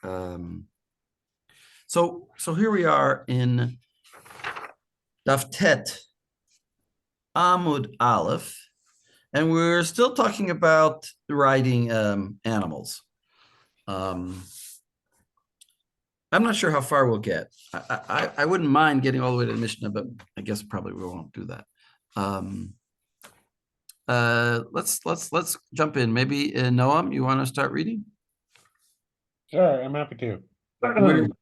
Um, so here we are in Daf Tet Amud Aleph, and we're still talking about riding animals. Um, I'm not sure how far we'll get. I wouldn't mind getting all the way to the Mishnah, but I guess probably we won't do that. Let's jump in. Maybe Noam, you want to start reading? Sure, I'm happy to.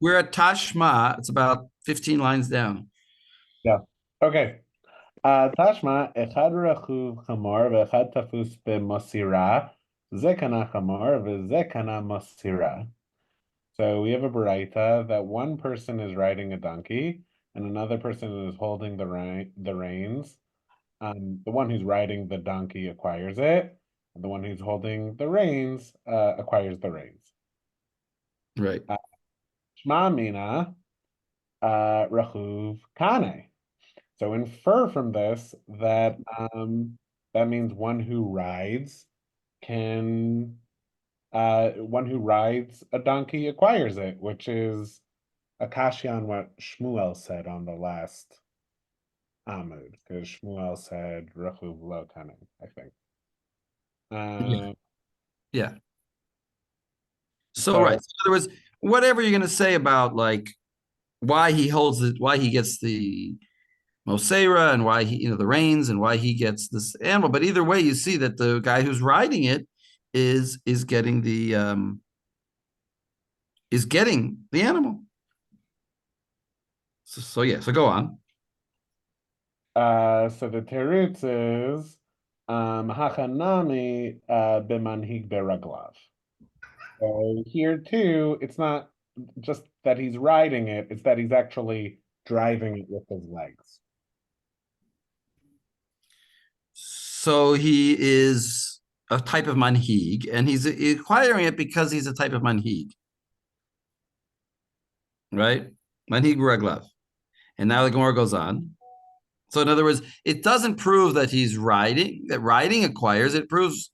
We're at Tashma. It's about 15 lines down. Yeah. Okay. Tashma, echad rachuv chamor ve'echad tafus b'mosira, ze kana chamor ve'ze kana mosira. So we have a baraita that one person is riding a donkey and another person is holding the reins. The one who's riding the donkey acquires it, and the one who's holding the reins acquires the reins. Right. Shma mina rachuv kane. So infer from this that that means one who rides a donkey acquires it, which is a kasha on what Shmuel said on the last Amud, because Shmuel said Rachuv lo kanen, I think. Yeah. Um, Yeah. So right. so So in other words, whatever you're going to say about like why he holds it, why he gets the Mosera and why he, the reins and why he gets this animal. But either way, you see that the guy who's riding it is getting the animal. So yeah, so go on. so the teretz is hachanami b'manhig beraglav. So here too, it's not just that he's riding it, it's that he's actually driving it with his legs. So he is a type of manhig, and he's acquiring it because he's a type of manhig, right? Manhig reglav. And now the Gemara goes on. So in other words, it doesn't prove that he's riding, that riding acquires, it proves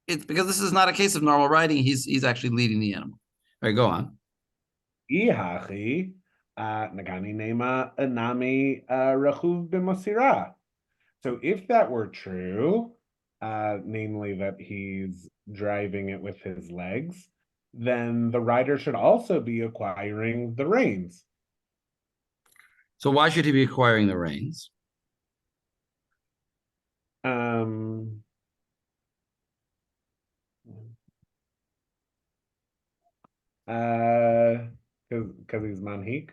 it's because this is not a case of normal riding, he's actually leading the animal. All right, go on. Ihachi, nagani nema anami rachuv b'masira. So if that were true, namely that he's driving it with his legs, then the rider should also be acquiring the reins. So why should he be acquiring the reins? Um, because he's manhik.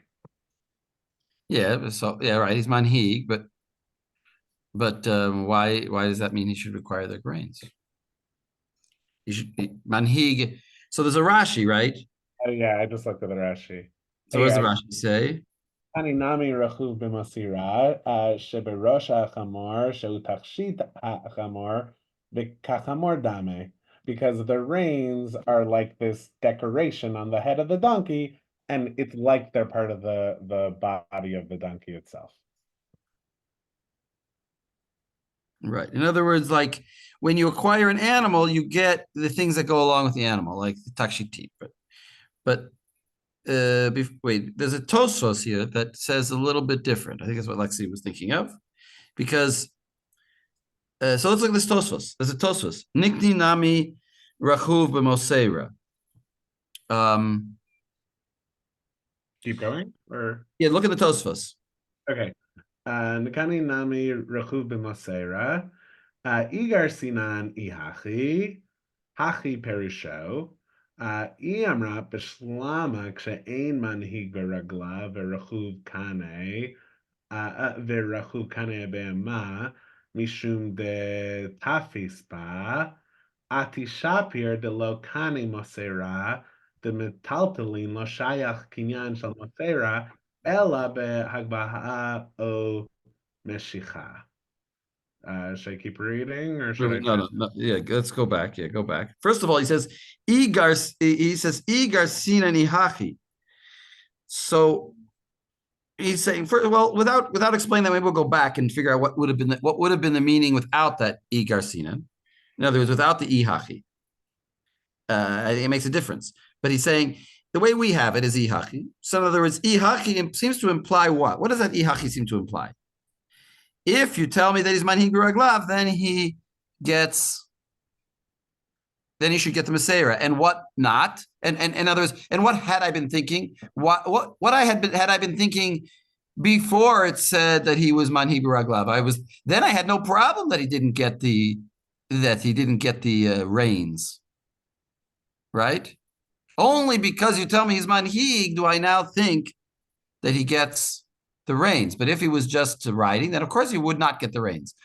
Yeah, so yeah, right. He's manhig, but why does that mean he should require the reins? He should manhig. So there's a Rashi, right? Yeah, I just looked at the Rashi. So what does the Rashi say? Haninami rachuv b'masira sheberosh hachamor shehu tachshit hachamor v'kachamor dame, because the reins are like this decoration on the head of the donkey, and it's like they're part of the body of the donkey itself. Right. In other words, like when you acquire an animal, you get the things that go along with the animal, like the takshitit. But wait, there's a Tosfos here that says a little bit different. I think that's what Lexi was thinking of, because so let's look at this Tosfos. There's a Tosfos. Nikni nami rachuv b'moseira. Keep going, or Yeah, look at the Tosfos. okay. Nikani nami rachuv b'masera. Igar sinan ihachi. Hachi perisho. Iamra b'shlama kshe'ein manhig beragla v'rachuv kane v'rachuv kane be'ema mishum de tafispa ati shapir de lo kane mosera de metaltalin lo shayach kinyan shal mosera ela behagbaha o meshicha. Should I keep reading or should I No, try? no. Yeah, let's go back. Yeah, go back. First of all, he says Igar. He says Igar sina nihachi. So he's saying, well, without explaining that, maybe we'll go back and figure out what would have been the meaning without that Igar sina. In other words, without the ihachi. It makes a difference. But he's saying the way we have it is ihachi. So in other words, ihachi seems to imply what? What does that ihachi seem to imply? If you tell me that he's manhig b'raglav, then he should get the Maseira. And what not? And in other words, and what had I been thinking? What I been thinking before it said that he was manhig b'raglav? I had no problem that he didn't get the reins, right? Only because you tell me he's manhig do I now think that he gets the reins. But if he was just riding, then of course he would not get the reins.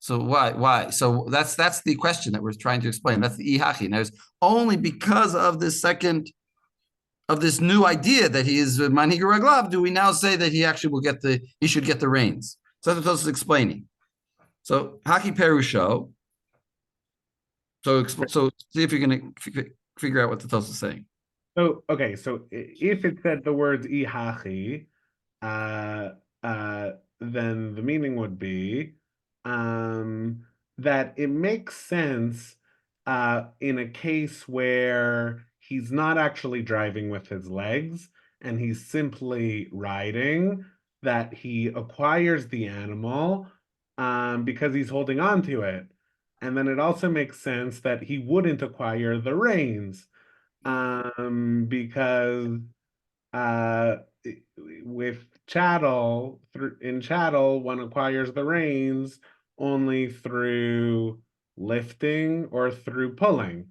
So why? So that's the question that we're trying to explain. That's the ihachi. Now, it's only because of this new idea that he is manhig raglav do we now say that he actually he should get the reins. So that's what Tosfos is explaining. So haki perusho. So see if you're going to figure out what the Tosfos is saying. So okay, so if it said the words ihachi, then the meaning would be that it makes sense in a case where he's not actually driving with his legs and he's simply riding, that he acquires the animal because he's holding on to it. And then it also makes sense that he wouldn't acquire the reins because with chattel, in chattel, one acquires the reins only through lifting or through pulling.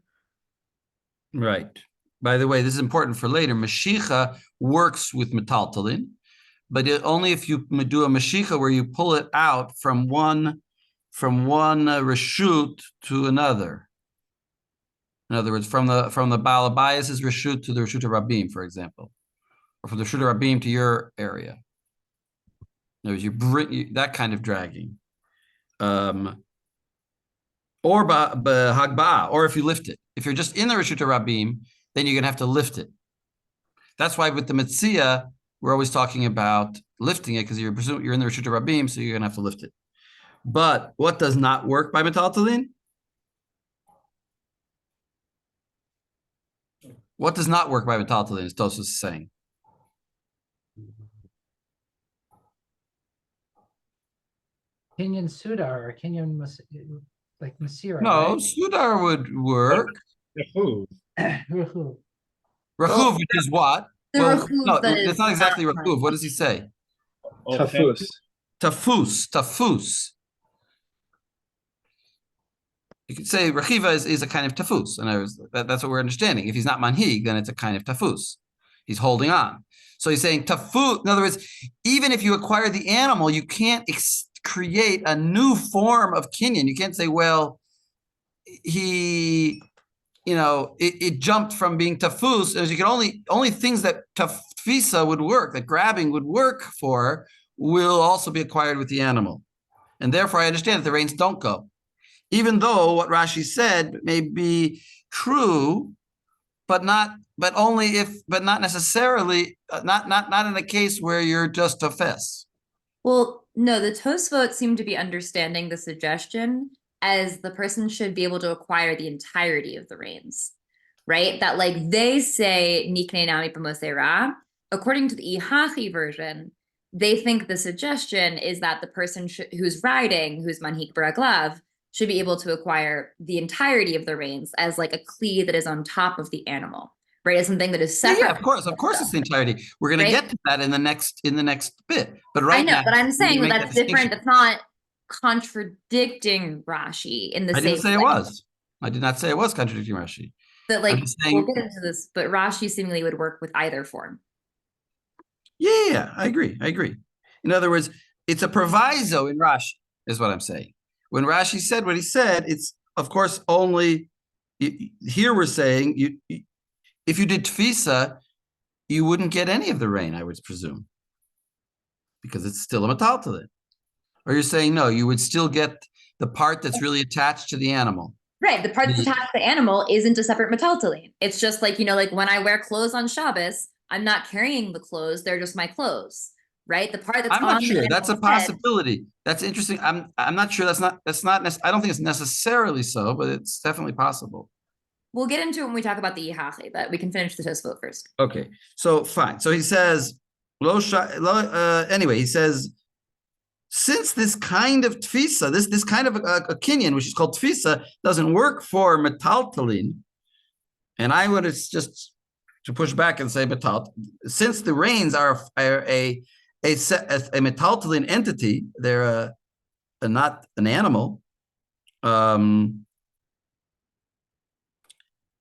Right. By the way, this is important for later. Mashicha works with metaltalin, but only if you do a mashicha where you pull it out from one reshut to another. In other words, from the Baal Abayas's reshut to the reshut rabim, for example, or from the reshut rabim to your area. In other words, you bring that kind of dragging, or hagba, or if you lift it. If you're just in the reshut rabim, then you're gonna have to lift it. That's why with the Metzia, we're always talking about lifting it because you're in the reshut rabim, so you're gonna have to lift it. But what does not work by metaltalin? What does not work by metaltalin, as Tosfos is saying? Kenyan Sudar or Kenyan like Masira. No, right? Sudar would work. Ruhu. Rachuv, which is what? The Well, Rachuv no, that it's is not exactly not Rachuv. What does he say? Tafus. Tafus. You could say Rachiva is a kind of tafus, and that's what we're understanding. If he's not manhig, then it's a kind of tafus. He's holding on. So he's saying tafus. In other words, even if you acquire the animal, you can't create a new form of kinyan. You can't say, well, it jumped from being tafus. As you can only things that tafisa would work, that grabbing would work for, will also be acquired with the animal. And therefore, I understand that the reins don't go. Even though what Rashi said may be true, but not necessarily, not in a case where you're just tafes. Well, no, the Tosfot seem to be understanding the suggestion as the person should be able to acquire the entirety of the reins, right? That like they say Nikne Nami Pamosera. According to the Ihachi version, they think the suggestion is that the person who's riding, who's Manhik Baraglav, should be able to acquire the entirety of the reins as like a kli that is on top of the animal, right? As something that is separate. Yeah, of course, it's the entirety. We're going to get to that in the next bit. But I know, now, but I'm saying that's different. That's not contradicting Rashi in the same way. I didn't say it was. I did not say it was contradicting Rashi. But like, we'll get into this, but Rashi seemingly would work with either form. Yeah, I agree. In other words, it's a proviso in Rashi, is what I'm saying. When Rashi said what he said, it's, of course, only, here we're saying, if you did tfisa, you wouldn't get any of the rain, I would presume, because it's still a metaltalin. Or you're saying, no, you would still get the part that's really attached to the animal. Right, the part that's attached to the animal isn't a separate metaltalin. It's just like, like when I wear clothes on Shabbos, I'm not carrying the clothes, they're just my clothes. Right, the part that's I'm not sure. That's a possibility. That's interesting. I'm not sure. That's not. I don't think it's necessarily so, but it's definitely possible. We'll get into it when we talk about the Yihachi, but we can finish the Tosfot first. Okay, so fine. So he says, anyway, he says, since this kind of tfisa, this kind of a kinyan, which is called tfisa, doesn't work for metaltalin, and I would just to push back and say metalt, since the rains are a metaltalin entity, they're not an animal.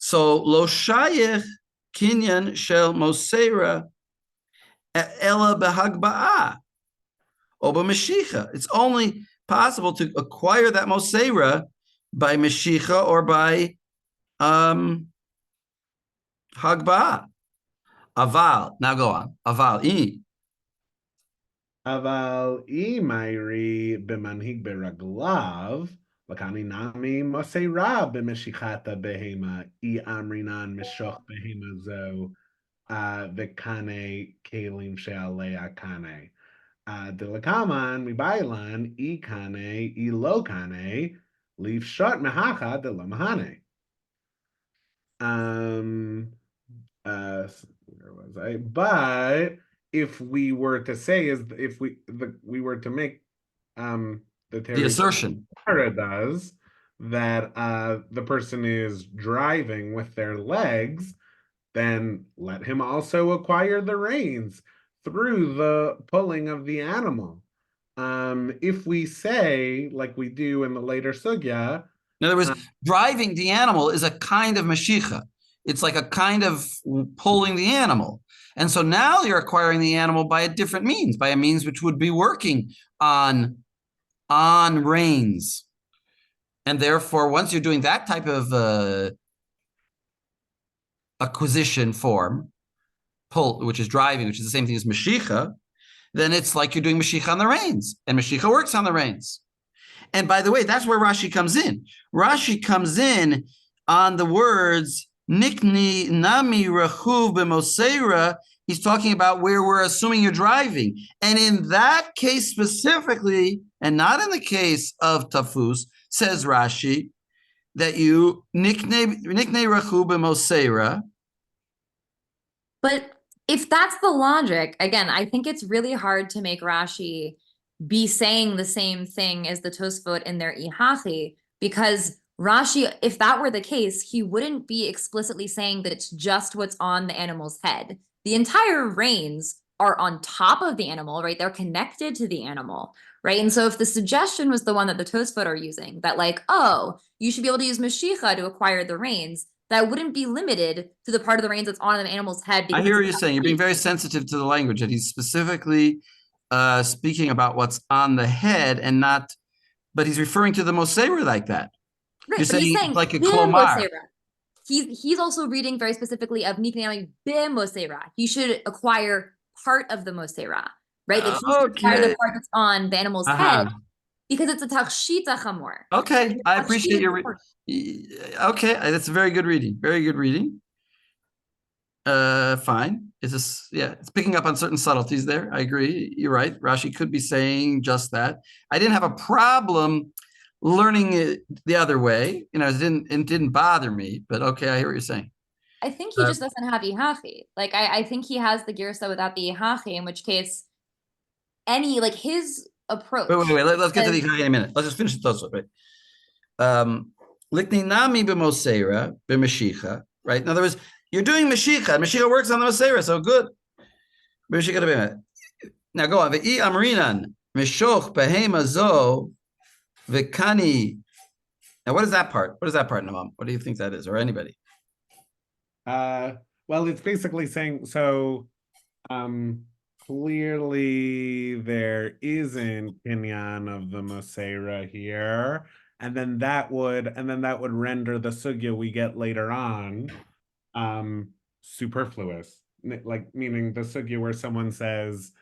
So lo shayech kinyan shel mosera ela behagbaa or b'mashicha. It's only possible to acquire that mosera by mashicha or by hagbaa. Aval. Now go on. Aval. Aval imairi b'manhig beraglav. Lakani nami mosera b'mashichata behema I amrinan mishoch behema zo v'kane kelim she'alea kane. Delakaman mibailan I kane I lo kane leave short mehacha de lo mahane. Where was I? But if we were to say if we were to make The assertion does that the person is driving with their legs, then let him also acquire the reins through the pulling of the animal. If we say, like we do in the later sugya, in other words, driving the animal is a kind of mashicha. It's like a kind of pulling the animal. And so now you're acquiring the animal by a different means, by a means which would be working on reins. And therefore, once you're doing that type of acquisition form, pull, which is driving, which is the same thing as mashicha, then it's like you're doing mashicha on the reins, and mashicha works on the reins. And by the way, that's where Rashi comes in. Rashi comes in on the words nikni nami rachuv b'mosera. He's talking about where we're assuming you're driving. And in that case specifically, and not in the case of tafus, says Rashi, that you nikne rachuv b'mosera. But if that's the logic, again, I think it's really hard to make Rashi be saying the same thing as the Tosfot in their Ihachi, because Rashi, if that were the case, he wouldn't be explicitly saying that it's just what's on the animal's head. The entire reins are on top of the animal, right? They're connected to the animal, right? And so if the suggestion was the one that the Tosfot are using, that like, oh, you should be able to use Mashicha to acquire the reins, that wouldn't be limited to the part of the reins that's on the animal's head. I hear what you're saying. You're being very sensitive to the language, that he's specifically speaking about what's on the head and not, but he's referring to the Mosera like that. Right, You're but he's saying like a klomar. He's also reading very specifically of Niknami b'Mosera. He should acquire part of the Mosera, right? That he should acquire the part that's on the animal's head, because it's a tachshita chamor. Okay, I appreciate your. Okay, that's a very good reading. Very good reading. Fine. It's just, yeah, it's picking up on certain subtleties there. I agree. You're right. Rashi could be saying just that. I didn't have a problem learning it the other way. You know, it didn't bother me. But okay, I hear what you're saying. I think he just doesn't have Ihachi. Like I think he has the Girsa without the Ihachi, in which case, any like his approach. Wait. Let's get to the Ihachi in a minute. Let's just finish the Tosfot, right? Likni nami b'mosera b'mashicha. Right. In other words, you're doing Mashicha. Mashicha works on the Masera, so good. Now go on. Ve'i amrinan mishoch behema zo v'kani. Now what is that part? What is that part, Namam? What do you think that is, or anybody? Well, it's basically saying, so clearly there isn't kinyan of the Mosera here, and then that would render the sugya we get later on superfluous, like meaning the sugya where someone says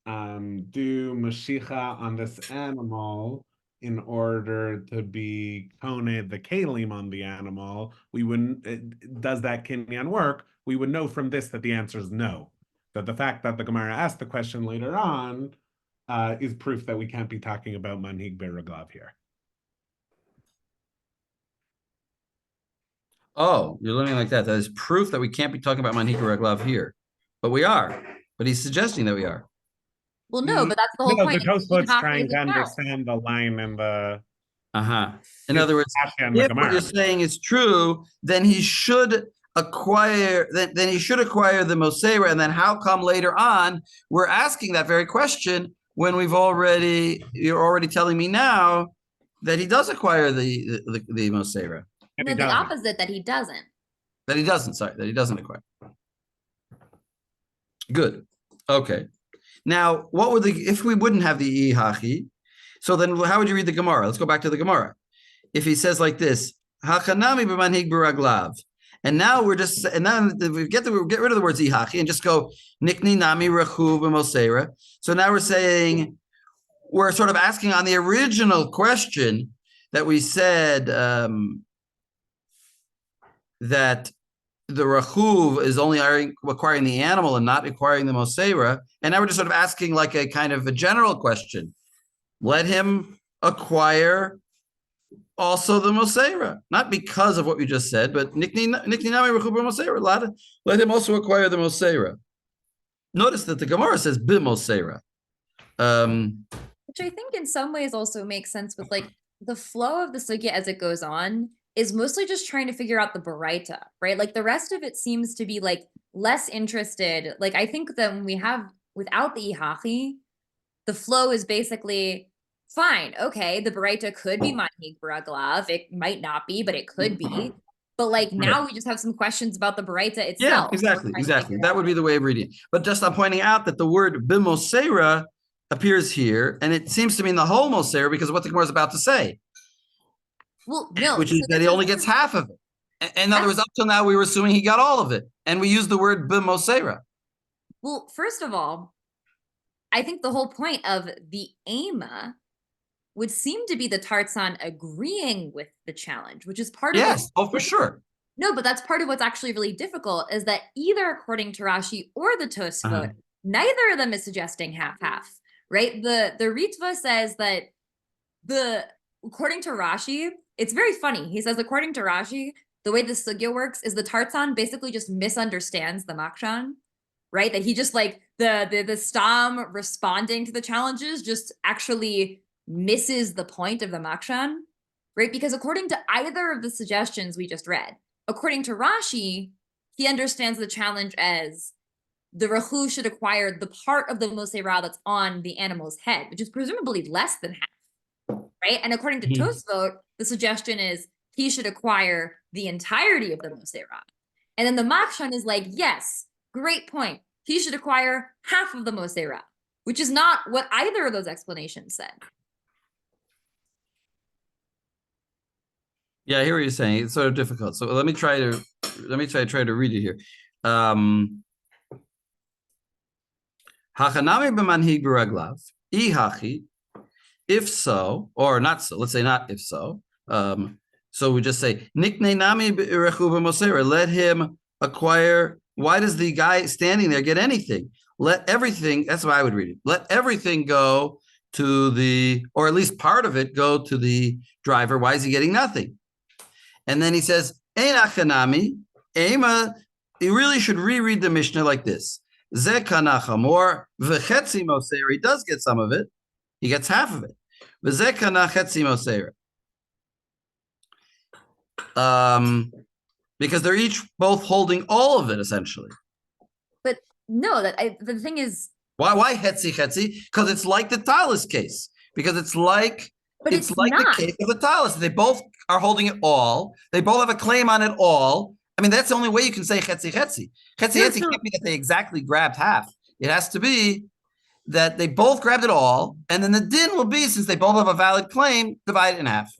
do mashicha on this animal in order to be koned the kalim on the animal. We wouldn't, does that kinyan work? We would know from this that the answer is no. That the fact that the Gemara asked the question later on is proof that we can't be talking about manhig beragav here. Oh, you're learning like that. That is proof that we can't be talking about manhika raglav here, but we are. But he's suggesting that we are. Well, no, but that's the whole No, the point. Tosfot's Ihachi trying is to a challenge. understand the line in the. Uh-huh. In It's other words, Rashi and the if what Gemara. you're saying is true, then he should acquire then he should acquire the Mosera. And then how come later on we're asking that very question when you're already telling me now that he does acquire the Mosera. And No, he the doesn't. opposite, that he doesn't. That he doesn't, sorry, that he doesn't acquire. Good. Okay. Now, what would if we wouldn't have the Ihachi, so then how would you read the Gemara? Let's go back to the Gemara. If he says like this, Hachanami b'manhig b'raglav, and now we get rid of the words Ihachi and just go Nikni nami rechu b'mosera. So now we're sort of asking on the original question that we said that the rachuv is only acquiring the animal and not acquiring the mosera. And now we're just sort of asking like a kind of a general question. Let him acquire also the mosera, not because of what we just said, but nikni nami rachuv mosera. Let him also acquire the mosera. Notice that the Gemara says b'mosera. Which I think in some ways also makes sense with like the flow of the sugya as it goes on is mostly just trying to figure out the baraita, right? Like the rest of it seems to be like less interested. Like I think that when we have without the ihachi, the flow is basically fine. Okay, the baraita could be manhig baraglav. It might not be, but it could be. But like now we just have some questions about the baraita itself. Yeah, exactly. That would be the way of reading it. But just I'm pointing out that the word b'mosera appears here, and it seems to mean the whole mosera because of what the Gemara is about to say. Well, no, which is that he only gets half of it. In other words, up till now we were assuming he got all of it, and we used the word b'mosera. Well, first of all, I think the whole point of the Ema would seem to be the Tarzan agreeing with the challenge, which is part of Yes, for sure. No, but that's part of what's actually really difficult is that either according to Rashi or the Tosfot, neither of them is suggesting half-half, right? The Ritva says that according to Rashi, it's very funny. He says, according to Rashi, the way the sugya works is the Tarzan basically just misunderstands the Makshan, right? That he just like the Stam responding to the challenges just actually misses the point of the Makshan, right? Because according to either of the suggestions we just read, according to Rashi, he understands the challenge as the Rahu should acquire the part of the Mosera that's on the animal's head, which is presumably less than half, right? And according to Tosfot, the suggestion is he should acquire the entirety of the Mosera. And then the Makshan is like, yes, great point. He should acquire half of the Mosera, which is not what either of those explanations said. Yeah, I hear what you're saying. It's sort of difficult. So let me try to read it here. Hachanami b'manhig b'raglav, ihachi, if so, or not so, let's say not if so. So we just say, nikne nami b'rechu b'mosera, let him acquire. Why does the guy standing there get anything? Let everything, that's what I would read it. Let everything go to or at least part of it go to the driver. Why is he getting nothing? And then he says, Ein achanami, ema, you really should reread the Mishnah like this. Ze kana chamor, v'chetzi moser, he does get some of it. He gets half of it. V'ze kana chetzi moser. Because they're both holding all of it, essentially. But no, the thing is... Why chetzi? Because it's like the Talis case. Because it's like... But it's like not. The case of the Talis. They both are holding it all. They both have a claim on it all. I mean, that's the only way you can say chetzi. Chetzi can't be that they exactly grabbed half. It has to be that they both grabbed it all, and then the din will be, since they both have a valid claim, divide it in half.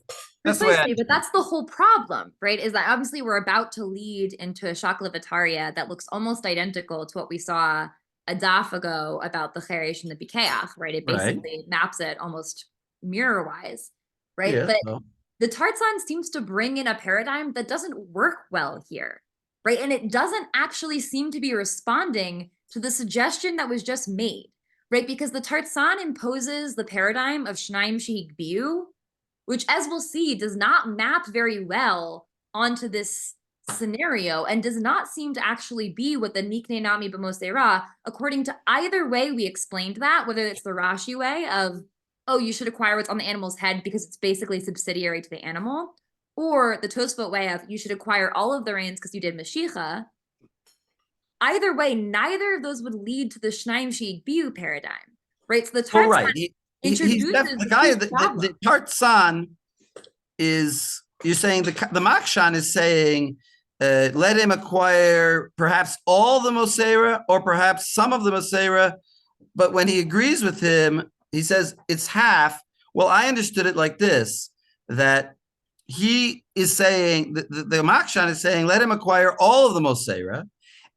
That's Precisely, but that's the whole problem, right? Is that obviously we're about to lead into a Shakla Vitaria that looks almost identical to what we saw a daf ago about the Cheresh and the Bikeach, right? It basically maps it almost mirror-wise, right? Yeah, but the Tarzan seems to bring in a paradigm that doesn't work well here, right? And it doesn't actually seem to be responding to the suggestion that was just made, right? Because the Tarzan imposes the paradigm of Shnaim Shehigbiu, which, as we'll see, does not map very well onto this scenario and does not seem to actually be what the Nikne Nami B'Mosera, according to either way we explained that, whether it's the Rashi way of, oh, you should acquire what's on the animal's head because it's basically subsidiary to the animal, or the Tosfot way of, you should acquire all of the reins because you did Mashicha. Either way, neither of those would lead to the Shnaim She'ig Biu paradigm, right? So the Well, Tartzan right. He's introduces the guy, two the problems. Tartzan is, you're saying the Makshan is saying, let him acquire perhaps all the Mosera or perhaps some of the Mosera, but when he agrees with him, he says it's half. Well, I understood it like this, that he is saying, the Makshan is saying, let him acquire all of the Mosera,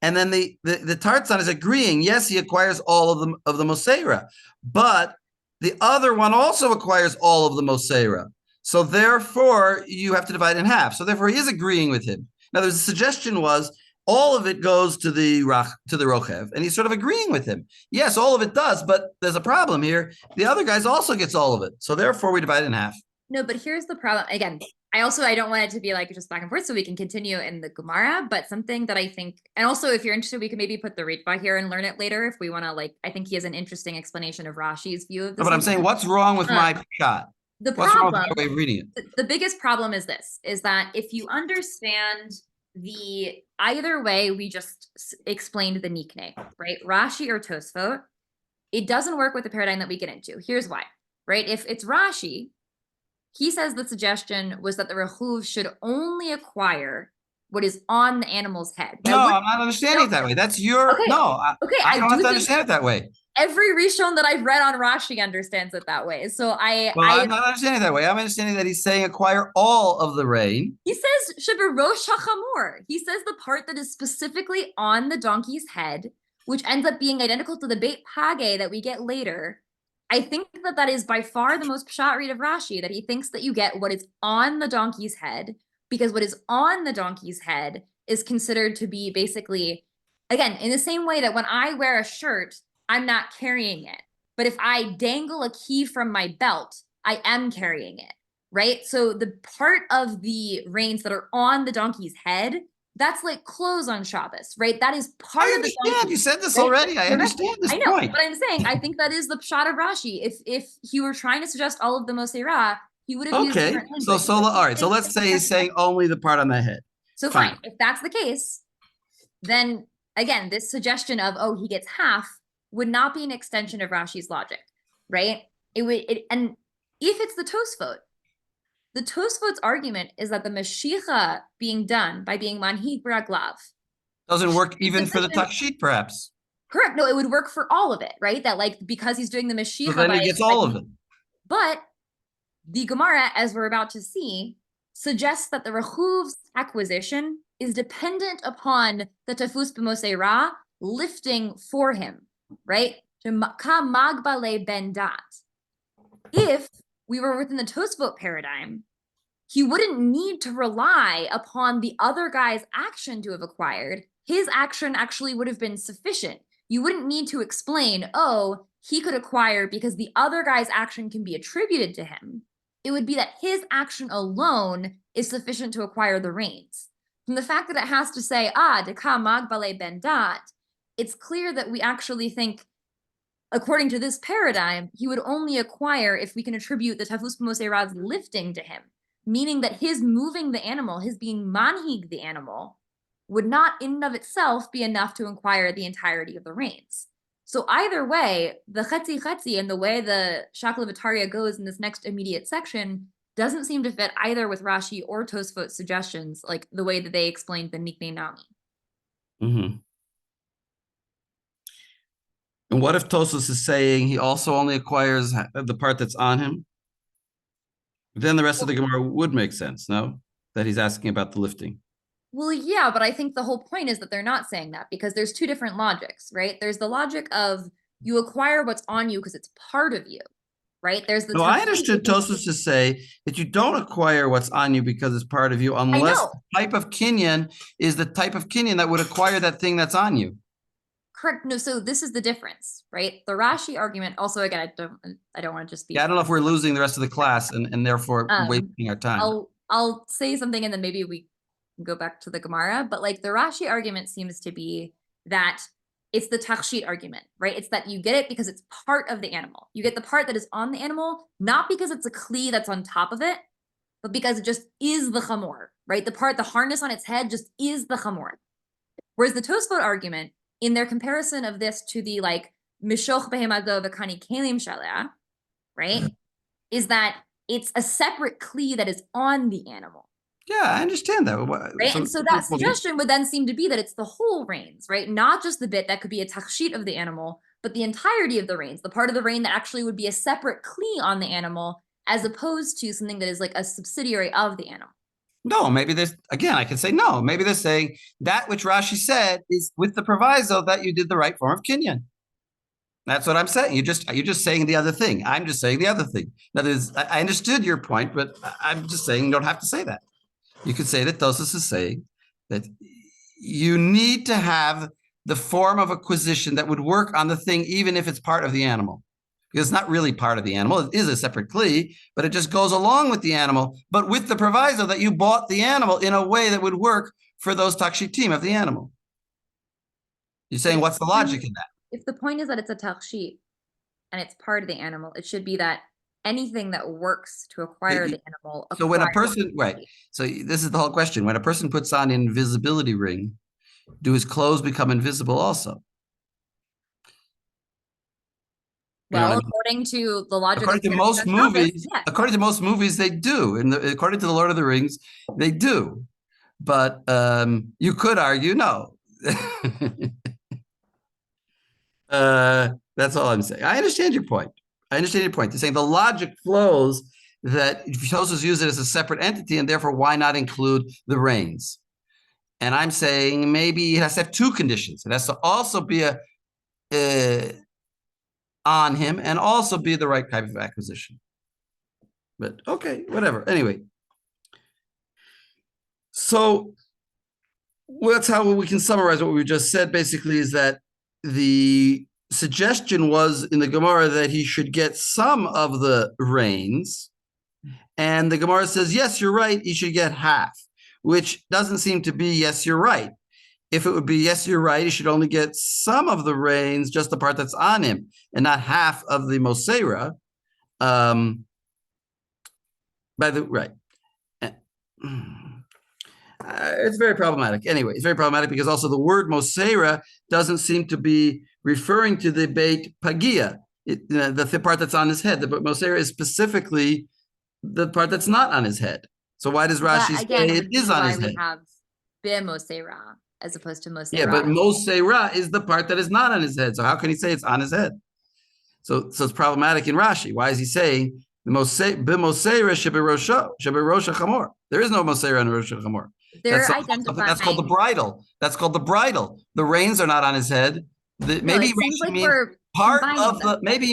and then the Tartzan is agreeing, yes, he acquires all of the Mosera, but the other one also acquires all of the Mosera. So therefore, you have to divide in half. So therefore, he is agreeing with him. Now, the suggestion was all of it goes to the Rochev, and he's sort of agreeing with him. Yes, all of it does, but there's a problem here. The other guys also gets all of it. So therefore, we divide in half. No, but here's the problem. Again, I don't want it to be like just back and forth, so we can continue in the Gemara, but something that I think, and also if you're interested, we can maybe put the Ritva here and learn it later if we want to, like, I think he has an interesting explanation of Rashi's view of this. But I'm saying, what's wrong with my shot? The What's wrong with problem, my way of reading it? the biggest problem is this, is that if you understand the, either way, we just explained the Nikne, right? Rashi or Tosfot, it doesn't work with the paradigm that we get into. Here's why, right? If it's Rashi, he says the suggestion was that the Rechuv should only acquire what is on the animal's head. No, I'm not understanding it that way. That's your, Okay, no, okay, I don't have to think understand it that way. every Rishon that I've read on Rashi understands it that way. So I'm not understanding it that way. I'm understanding that he's saying acquire all of the rain. he says Sheberosh HaChamor. He says the part that is specifically on the donkey's head, which ends up being identical to the Beit Page that we get later. I think that that is by far the most pshat read of Rashi, that he thinks that you get what is on the donkey's head, because what is on the donkey's head is considered to be basically, again, in the same way that when I wear a shirt, I'm not carrying it. But if I dangle a key from my belt, I am carrying it, right? So the part of the reins that are on the donkey's head, that's like clothes on Shabbos, right? That is part I of the understand. donkey. You said this Right? already. I understand this I know, point. but I'm saying I think that is the pshat of Rashi. If he were trying to suggest all of the Mosera, he would have used Okay. different So language. all right. So let's say he's saying only the part on the head. So fine. If that's the case, then again, this suggestion of, oh, he gets half would not be an extension of Rashi's logic, right? And if it's the Tosfot's argument is that the Mashicha being done by being manhig braglav Doesn't work even for the takshit, perhaps. correct. No, it would work for all of it, right? That like because he's doing the Mashicha, So then he gets all of it. But the Gemara, as we're about to see, suggests that the Rechuv's acquisition is dependent upon the Tafus B'Mosei Ra lifting for him, right? Ka magbale ben dat. If we were within the Tosfot paradigm, he wouldn't need to rely upon the other guy's action to have acquired. His action actually would have been sufficient. You wouldn't need to explain, oh, he could acquire because the other guy's action can be attributed to him. It would be that his action alone is sufficient to acquire the reins. From the fact that it has to say, deka magbale ben dat, it's clear that we actually think, according to this paradigm, he would only acquire if we can attribute the Tafus B'Mosei Ra's lifting to him, meaning that his moving the animal, his being manhig the animal, would not in and of itself be enough to acquire the entirety of the reins. So either way, the chetzi and the way the Shakla V'Tarya goes in this next immediate section doesn't seem to fit either with Rashi or Tosfot's suggestions, like the way that they explained the Nikne Nami. Mm-hmm. And what if Tosfos is saying he also only acquires the part that's on him? Then the rest of the Gemara would make sense, no? That he's asking about the lifting. Well, yeah, but I think the whole point is that they're not saying that because there's two different logics, right? There's the logic of you acquire what's on you because it's part of you, right? There's the. No, I understood Tosfos to say that you don't acquire what's on you because it's part of you unless the type of kinyan is the type of kinyan that would acquire that thing that's on you. Correct. No, so this is the difference, right? The Rashi argument, also, again, I don't want to just be. Yeah, I don't know if we're losing the rest of the class and therefore wasting our time. I'll say something and then maybe we go back to the Gemara, but like the Rashi argument seems to be that it's the tachshit argument, right? It's that you get it because it's part of the animal. You get the part that is on the animal, not because it's a kli that's on top of it, but because it just is the chamor, right? The harness on its head just is the chamor. Whereas the Tosfot argument, in their comparison of this to the like mishoch behemado v'kani kelim shalea, right, is that it's a separate kli that is on the animal. Yeah, I understand that. Right. And so that suggestion would then seem to be that it's the whole reins, right? Not just the bit that could be a tachshit of the animal, but the entirety of the reins, the part of the rein that actually would be a separate kli on the animal, as opposed to something that is like a subsidiary of the animal. No, maybe there's, again, I can say no. Maybe they're saying that which Rashi said is with the proviso that you did the right form of kinyan. That's what I'm saying. You're just saying the other thing. I'm just saying the other thing. That is, I understood your point, but I'm just saying you don't have to say that. You could say that Tosfos is saying that you need to have the form of acquisition that would work on the thing, even if it's part of the animal. Because it's not really part of the animal. It is a separate kli, but it just goes along with the animal, but with the proviso that you bought the animal in a way that would work for those takshitim of the animal. You're saying, what's the logic in that? If the point is that it's a tachshit and it's part of the animal, it should be that anything that works to acquire the animal. So when a person, right, so this is the whole question. When a person puts on an invisibility ring, do his clothes become invisible also? Well, according to the logic according to most movies, yes. According to most movies, they do. And according to the Lord of the Rings, they do. But you could argue no. That's all I'm saying. I understand your point. They're saying the logic flows that Tosfos use it as a separate entity, and therefore why not include the reins? And I'm saying maybe it has to have two conditions. It has to also be on him and also be the right type of acquisition. But okay, whatever. Anyway, so that's how we can summarize what we just said. Basically, is that the suggestion was in the Gemara that he should get some of the reins, and the Gemara says, yes, you're right, he should get half, which doesn't seem to be yes, you're right. If it would be yes, you're right, he should only get some of the reins, just the part that's on him, and not half of the Mosera. It's very problematic. Anyway, it's very problematic because also the word Mosera doesn't seem to be referring to the Beit Pagia, the part that's on his head. The Mosera is specifically the part that's not on his head. So why does Rashi say it is on his head? We have Mosera as opposed to Mosera. Yeah, but Mosera is the part that is not on his head. So how can he say it's on his head? So it's problematic in Rashi. Why is he saying the Mosera shebirosha chamor? There is no Mosera in Rosh Chamor. That's called the bridle. That's called the bridle. The reins are not on his head. Maybe he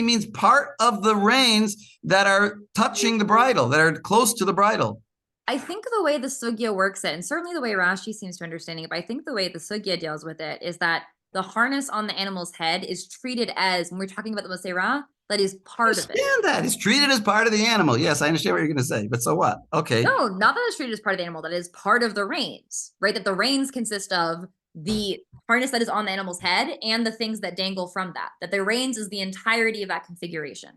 means part of the reins that are touching the bridle, that are close to the bridle. I think the way the sugya works it, and certainly the way Rashi seems to understanding it, but I think the way the sugya deals with it is that the harness on the animal's head is treated as, when we're talking about the Mosera, that is part of it. I understand that. It's treated as part of the animal. Yes, I understand what you're going to say, but so what? Okay. No, not that it's treated as part of the animal, that is part of the reins, right? That the reins consist of the harness that is on the animal's head and the things that dangle from that. That the reins is the entirety of that configuration.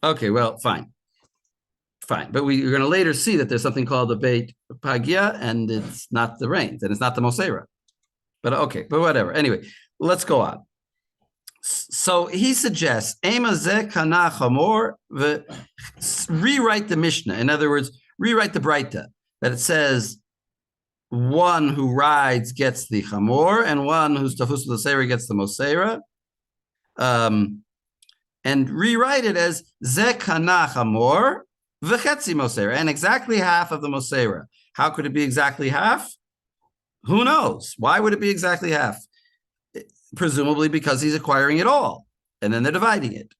Okay, well, fine. Fine. But we're going to later see that there's something called the Beit Pagia, and it's not the reins, and it's not the Mosera. But okay, but whatever. Anyway, let's go on. So he suggests, rewrite the Mishnah. In other words, rewrite the Breita, that it says one who rides gets the chamor, and one who's tafus l'seira gets the mosera. And rewrite it as ze kana chamor v'chetzi mosera, and exactly half of the mosera. How could it be exactly half? Who knows? Why would it be exactly half? Presumably because he's acquiring it all, and then they're dividing it.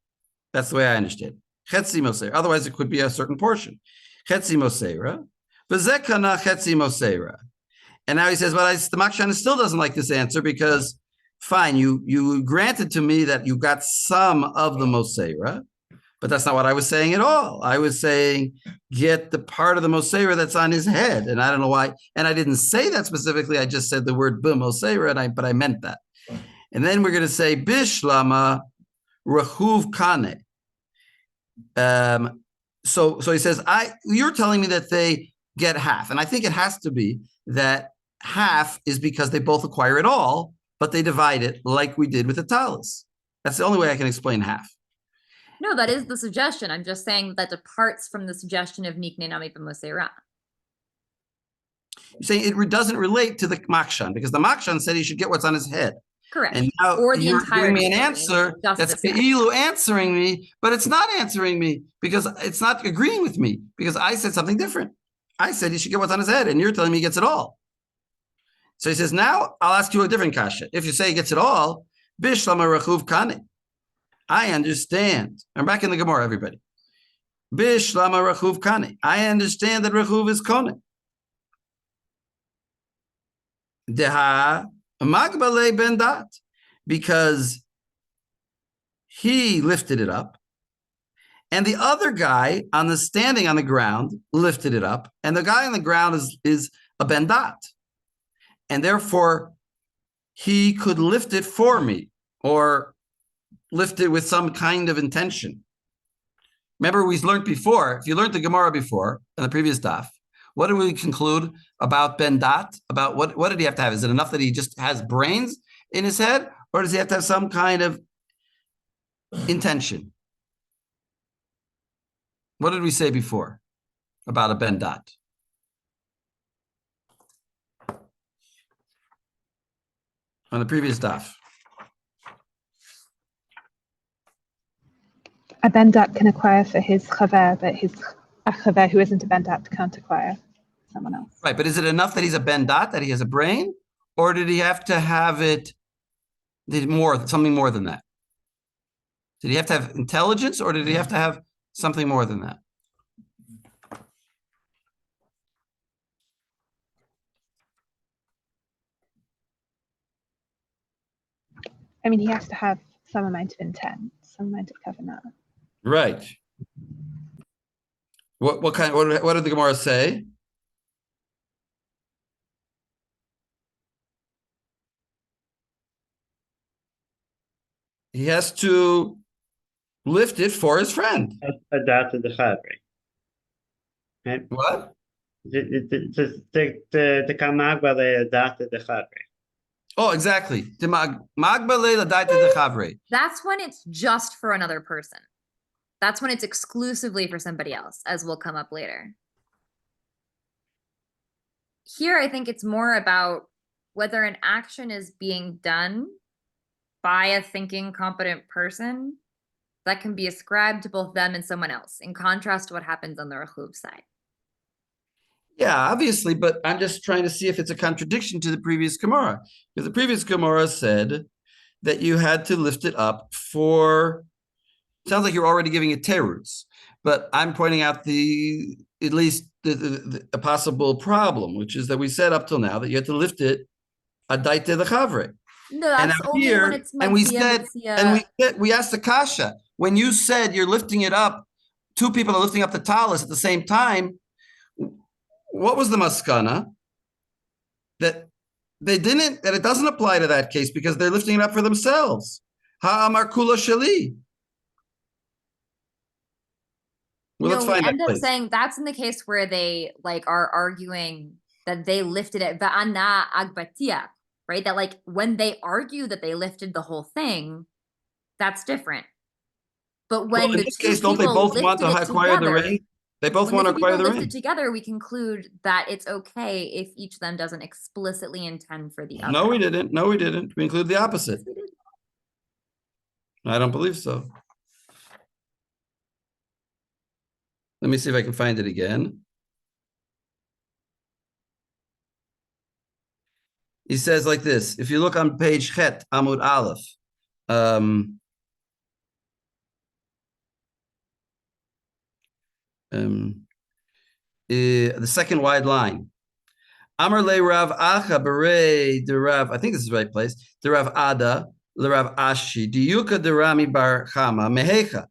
That's the way I understand. Chetzi mosera. Otherwise, it could be a certain portion. Chetzi mosera, v'ze kana chetzi mosera. And now he says, well, the Makshan still doesn't like this answer because, fine, you granted to me that you got some of the Mosera, But that's not what I was saying at all. I was saying get the part of the Moseira that's on his head. And I don't know why. And I didn't say that specifically. I just said the word Moseira, but I meant that. And then we're going to say Bishlama Rahuv Kane. So he says, you're telling me that they get half. And I think it has to be that half is because they both acquire it all, but they divide it like we did with the talis. That's the only way I can explain half. No, that is the suggestion. I'm just saying that departs from the suggestion of Nikne Nami B'Mosera. You're saying it doesn't relate to the Makshan because the Makshan said he should get what's on his head. Correct. And now or the you're entire giving me an answer that's Ilu answering me, but it's not answering me because it's not agreeing with me because I said something different. I said he should get what's on his head, and you're telling me he gets it all. So he says, now I'll ask you a different kasha. If you say he gets it all, Bishlama Rachuv Kane. I understand. I'm back in the Gemara, everybody. Bishlama Rachuv Kane. I understand that Rachuv is Kone. Deha Magbale Ben Dat. Because he lifted it up. And the other guy standing on the ground lifted it up. And the guy on the ground is a Ben Dat. And therefore, he could lift it for me or lift it with some kind of intention. Remember, we learned before, if you learned the Gemara before in the previous daf, what did we conclude about Ben Dat? About what did he have to have? Is it enough that he just has brains in his head? Or does he have to have some kind of intention? What did we say before about a Ben Dat? On the previous daf. A Ben Dat can acquire for his chaver, but a chaver who isn't a Ben Dat can't acquire someone else. Right, but is it enough that he's a Ben Dat, that he has a brain? Or did he have to have something more than that? Did he have to have intelligence, or did he have to have something more than that? I mean, he has to have some amount of intent, some amount of kavanah. Right. What did the Gemara say? He has to lift it for his friend. Adapted the chadri. Right? What? The kamagba they adapted the chadri. Oh, exactly. That's when it's just for another person. That's when it's exclusively for somebody else, as will come up later. Here, I think it's more about whether an action is being done by a thinking, competent person that can be ascribed to both them and someone else, in contrast to what happens on the Rechuv side. Yeah, obviously, but I'm just trying to see if it's a contradiction to the previous Gemara. Because the previous Gemara said that you had to lift it up for, sounds like you're already giving it terus, but I'm pointing out at least a possible problem, which is that we said up till now that you had to lift it adaite the chavre. No, that's only when it's we asked the kasha, when you said you're lifting it up, two people are lifting up the talis at the same time, what was the maskana? That it doesn't apply to that case because they're lifting it up for themselves. Ha'amar kula sheli. Well, let's find we end that up place. saying that's in the case where they are arguing that they lifted it va'ana agbatia, right? That when they argue that they lifted the whole thing, that's different. But when in this case, don't they both want to acquire the ring? They both want to acquire the ring. Together, we conclude that it's okay if each of them doesn't explicitly intend for the other. No, we didn't. No, we didn't. We include the opposite. Yes, I don't believe so. Let me see if I can find it again. He says like this. If you look on page Chet, Amud Aleph, the second wide line. Amar le Rav Acha Berei de Rav, I think this is the right place. De Rav Ada, le Rav Ashi, Diyuka de Rami Bar Chama Mehecha.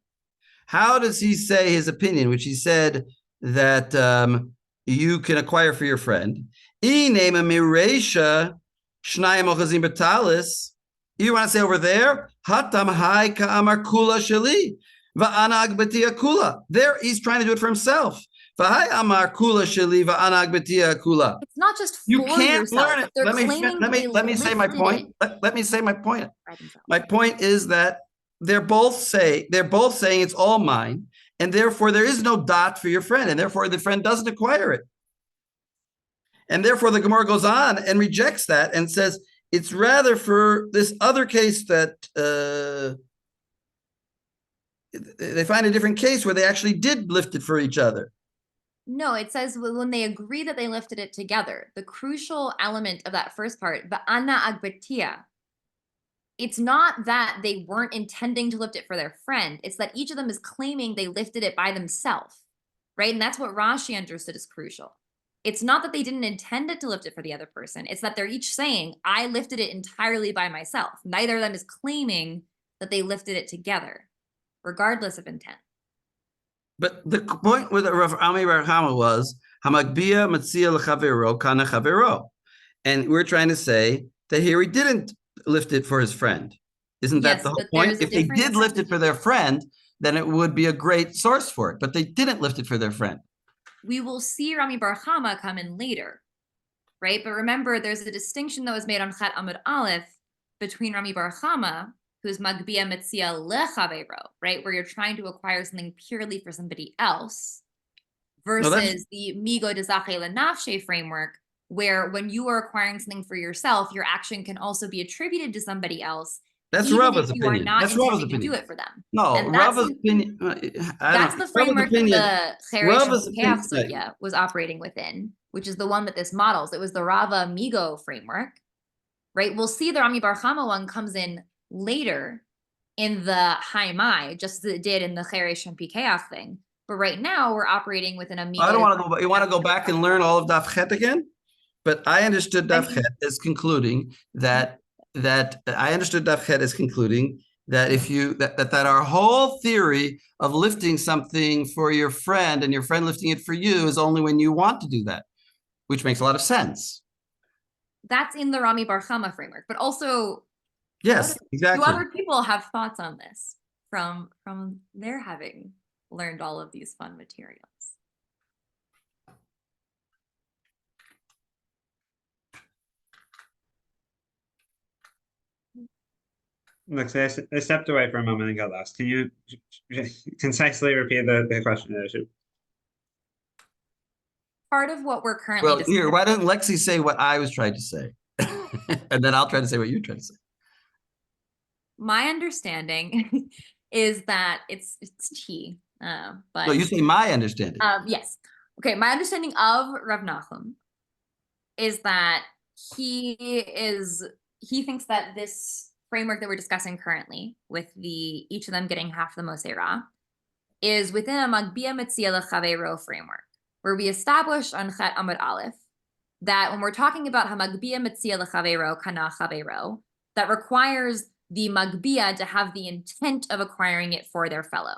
How does he say his opinion, which he said that you can acquire for your friend? You want to say over there? There, he's trying to do it for himself. It's not just for You can't yourself. learn it. They're Let me claiming say my lifted point. it Let me say my point. by themselves. My point is that they're both saying it's all mine, and therefore there is no dot for your friend, and therefore the friend doesn't acquire it. And therefore the Gemara goes on and rejects that and says it's rather for this other case that they find a different case where they actually did lift it for each other. No, it says when they agree that they lifted it together, the crucial element of that first part, the Anna Agbetia, it's not that they weren't intending to lift it for their friend. It's that each of them is claiming they lifted it by themselves, right? And that's what Rashi understood as crucial. It's not that they didn't intend it to lift it for the other person. It's that they're each saying, I lifted it entirely by myself. Neither of them is claiming that they lifted it together, regardless of intent. But the point with Rav Ami Bar Chama was Hamagbia Metzia L'Chavero Kana Chavero, and we're trying to say that here he didn't lift it for his friend. Isn't that Yes, the whole but point? there's a If they did difference. lift it for their friend, then it would be a great source for it. But they didn't lift it for their friend. We will see Rami Bar Chama come in later, right? But remember, there's a distinction that was made on Chet Amud Aleph between Rami Bar Chama, who's Magbia Metzia Lechavero, right? Where you're trying to acquire something purely for somebody else, versus the Migo de Zache Lenafshe framework, where when you are acquiring something for yourself, your action can also be attributed to somebody else. That's even Rava's if you are opinion. not That's Rava's intending to do opinion. it for them. No, And that's Rava's the- opinion. That's the framework that the Rava's Cheresh opinion- Sugya was operating within, which is the one that this models. It was the Rava Migo framework, right? We'll see the Rami Bar Chama one comes in later in the Haimai, just as it did in the Cheresh and Pikeach thing. But right now we're operating within a Migo. I don't want to go. You want to go back and learn all of Daf Chet again? But I understood Daf Chet as concluding that if you that our whole theory of lifting something for your friend and your friend lifting it for you is only when you want to do that, which makes a lot of sense. That's in the Rami Bar Chama framework, but also Yes, exactly. do other people have thoughts on this from their having learned all of these fun materials? Look, so I stepped away for a moment and got lost. Can you concisely repeat the question? Part of what we're currently Well, here, why doesn't Lexi say what I was trying to say? And then I'll try to say what you're trying to say. My understanding is that it's T, but No, you say my understanding. yes. Okay, my understanding of Rav Nachum is that he thinks that this framework that we're discussing currently, with each of them getting half the Moseira, is within a Magbia Metzia L'Chavero framework, where we established on Chet Amud Aleph that when we're talking about Hamagbia Metzia L'Chavero Kana Chavero, that requires the Magbia to have the intent of acquiring it for their fellow,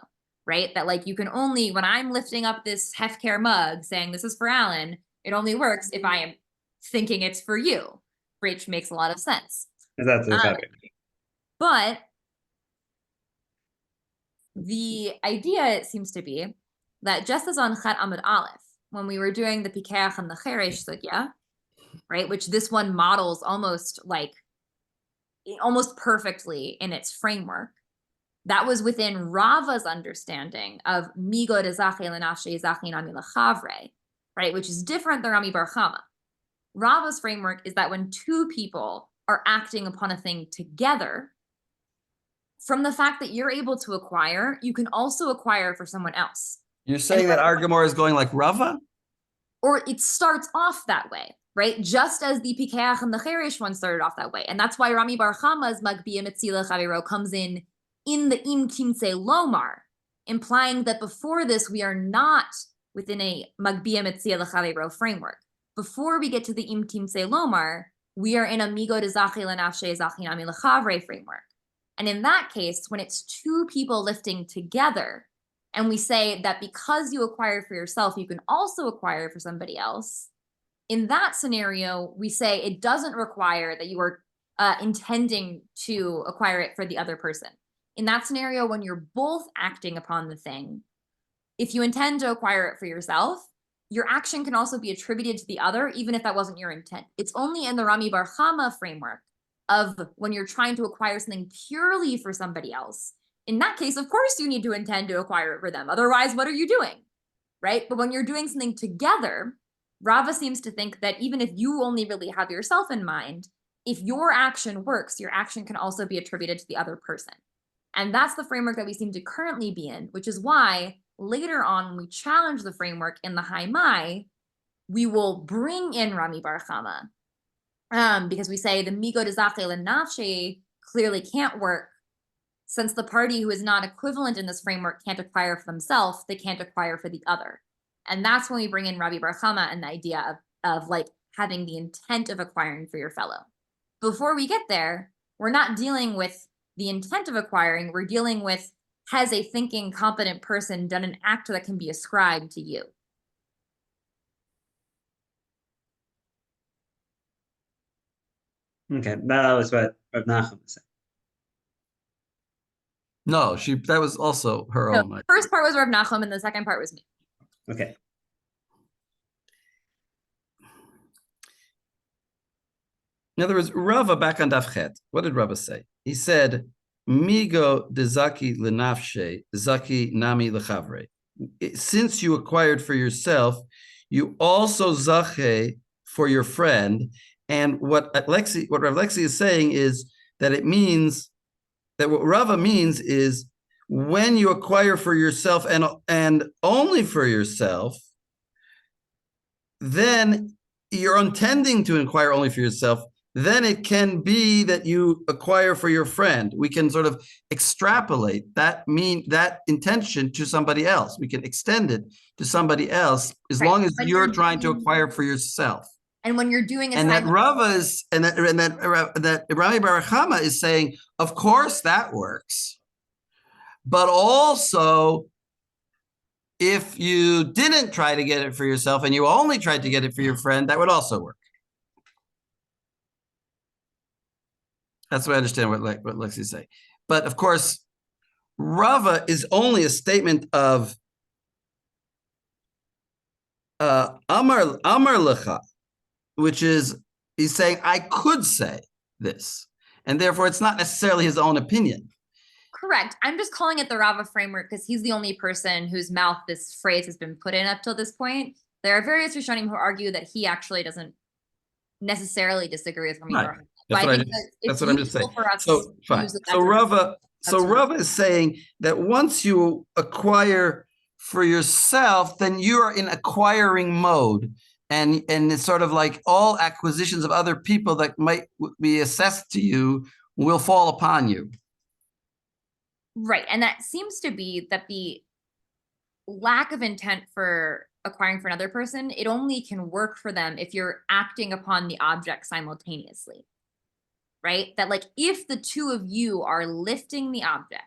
right? That like you can only, when I'm lifting up this Hefker mug saying this is for Alan, it only works if I am thinking it's for you, which makes a lot of sense. That's the But the idea, it seems to be, that just as on Chet Amud Aleph, when we were doing the Pikeach and the Cheresh Sugya, right, which this one models almost perfectly in its framework, that was within Rava's understanding of Migo de Zache Lenafshe Zache Nami Lechavre, right, which is different than Rami Bar Chama. Rava's framework is that when two people are acting upon a thing together, from the fact that you're able to acquire, you can also acquire for someone else. You're saying that our Gemara is going like Rava? Or it starts off that way, right? Just as the Pikeach and the Cheresh one started off that way. And that's why Rami Bar Chama's Magbia Metzia L'Chavero comes in the Im Kimse Lomar, implying that before this, we are not within a Magbia Metzia L'Chavero framework. Before we get to the Im Kimse Lomar, we are in a Migo de Zache Lenafshe Zache Nami Lechavre framework. And in that case, when it's two people lifting together, and we say that because you acquired for yourself, you can also acquire for somebody else. In that scenario, we say it doesn't require that you are intending to acquire it for the other person. In that scenario, when you're both acting upon the thing, if you intend to acquire it for yourself, your action can also be attributed to the other, even if that wasn't your intent. It's only in the Rami Bar Chama framework of when you're trying to acquire something purely for somebody else. In that case, of course, you need to intend to acquire it for them. Otherwise, what are you doing, right? But when you're doing something together, Rava seems to think that even if you only really have yourself in mind, if your action works, your action can also be attributed to the other person. And that's the framework that we seem to currently be in, which is why later on, when we challenge the framework in the Haimai, we will bring in Rami Bar Chama, because we say the migo de zache lenafshe clearly can't work. Since the party who is not equivalent in this framework can't acquire for themselves, they can't acquire for the other. And that's when we bring in Rabbi Bar Chama and the idea of like having the intent of acquiring for your fellow. Before we get there, we're not dealing with the intent of acquiring, we're dealing with, has a thinking, competent person done an act that can be ascribed to you? Okay, that was what Rav Nachum was saying. No, that was also her No, own. the first part was Rav Nachum and the second part was me. Okay. In other words, Rava back on Daf Chet, what did Rava say? He said, Migo de zaki lenafshe, zaki nami lechavre. Since you acquired for yourself, you also zache for your friend. And what Rav Lexi is saying is that it means that what Rava means is when you acquire for yourself and only for yourself, then you're intending to acquire only for yourself. Then it can be that you acquire for your friend. We can sort of extrapolate that intention to somebody else. We can extend it to somebody else as long as you're trying to acquire for yourself. And when you're doing that Rava is, that Rami Bar Chama is saying, of course that works, but also if you didn't try to get it for yourself and you only tried to get it for your friend, that would also work. That's what I understand what Lexi say. But of course, Rava is only a statement of Amar Lecha, which is, he's saying, I could say this. And therefore, it's not necessarily his own opinion. Correct. I'm just calling it the Rava framework because he's the only person whose mouth this phrase has been put in up till this point. There are various Rishonim who argue that he actually doesn't necessarily disagree with Rami Bar Chama. That's what I'm just saying. So fine. So Rava is saying that once you acquire for yourself, then you are in acquiring mode. And it's sort of like all acquisitions of other people that might be assessed to you will fall upon you. Right. And that seems to be that the lack of intent for acquiring for another person, it only can work for them if you're acting upon the object simultaneously. Right? That like if the two of you are lifting the object,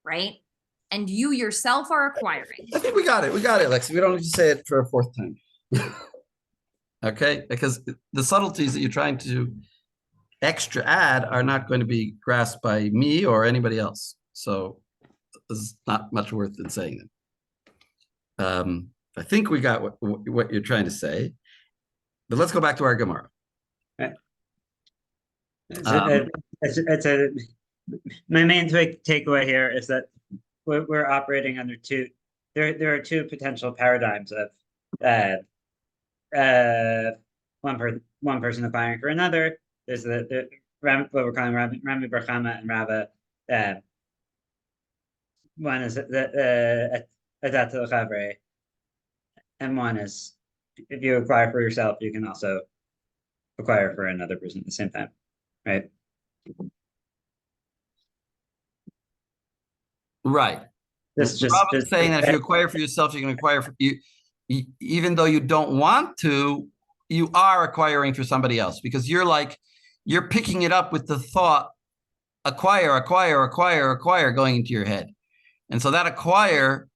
right? And you yourself are acquiring. I think we got it, Lexi. We don't need to say it for a fourth time. Okay? Because the subtleties that you're trying to extra add are not going to be grasped by me or anybody else. So there's not much worth in saying them. I think we got what you're trying to say. But let's go back to our Gemara. My main takeaway here is that we're operating under there are two potential paradigms of one person acquiring for another. There's what we're calling Rami Bar Chama and Rava. One is Adat Chavre, and one is if you acquire for yourself, you can also acquire for another person at the same time. Right. Right. This just saying that if you acquire for yourself, you can acquire for you, even though you don't want to, you are acquiring for somebody else because you're picking it up with the thought, acquire going into your head. And so that acquire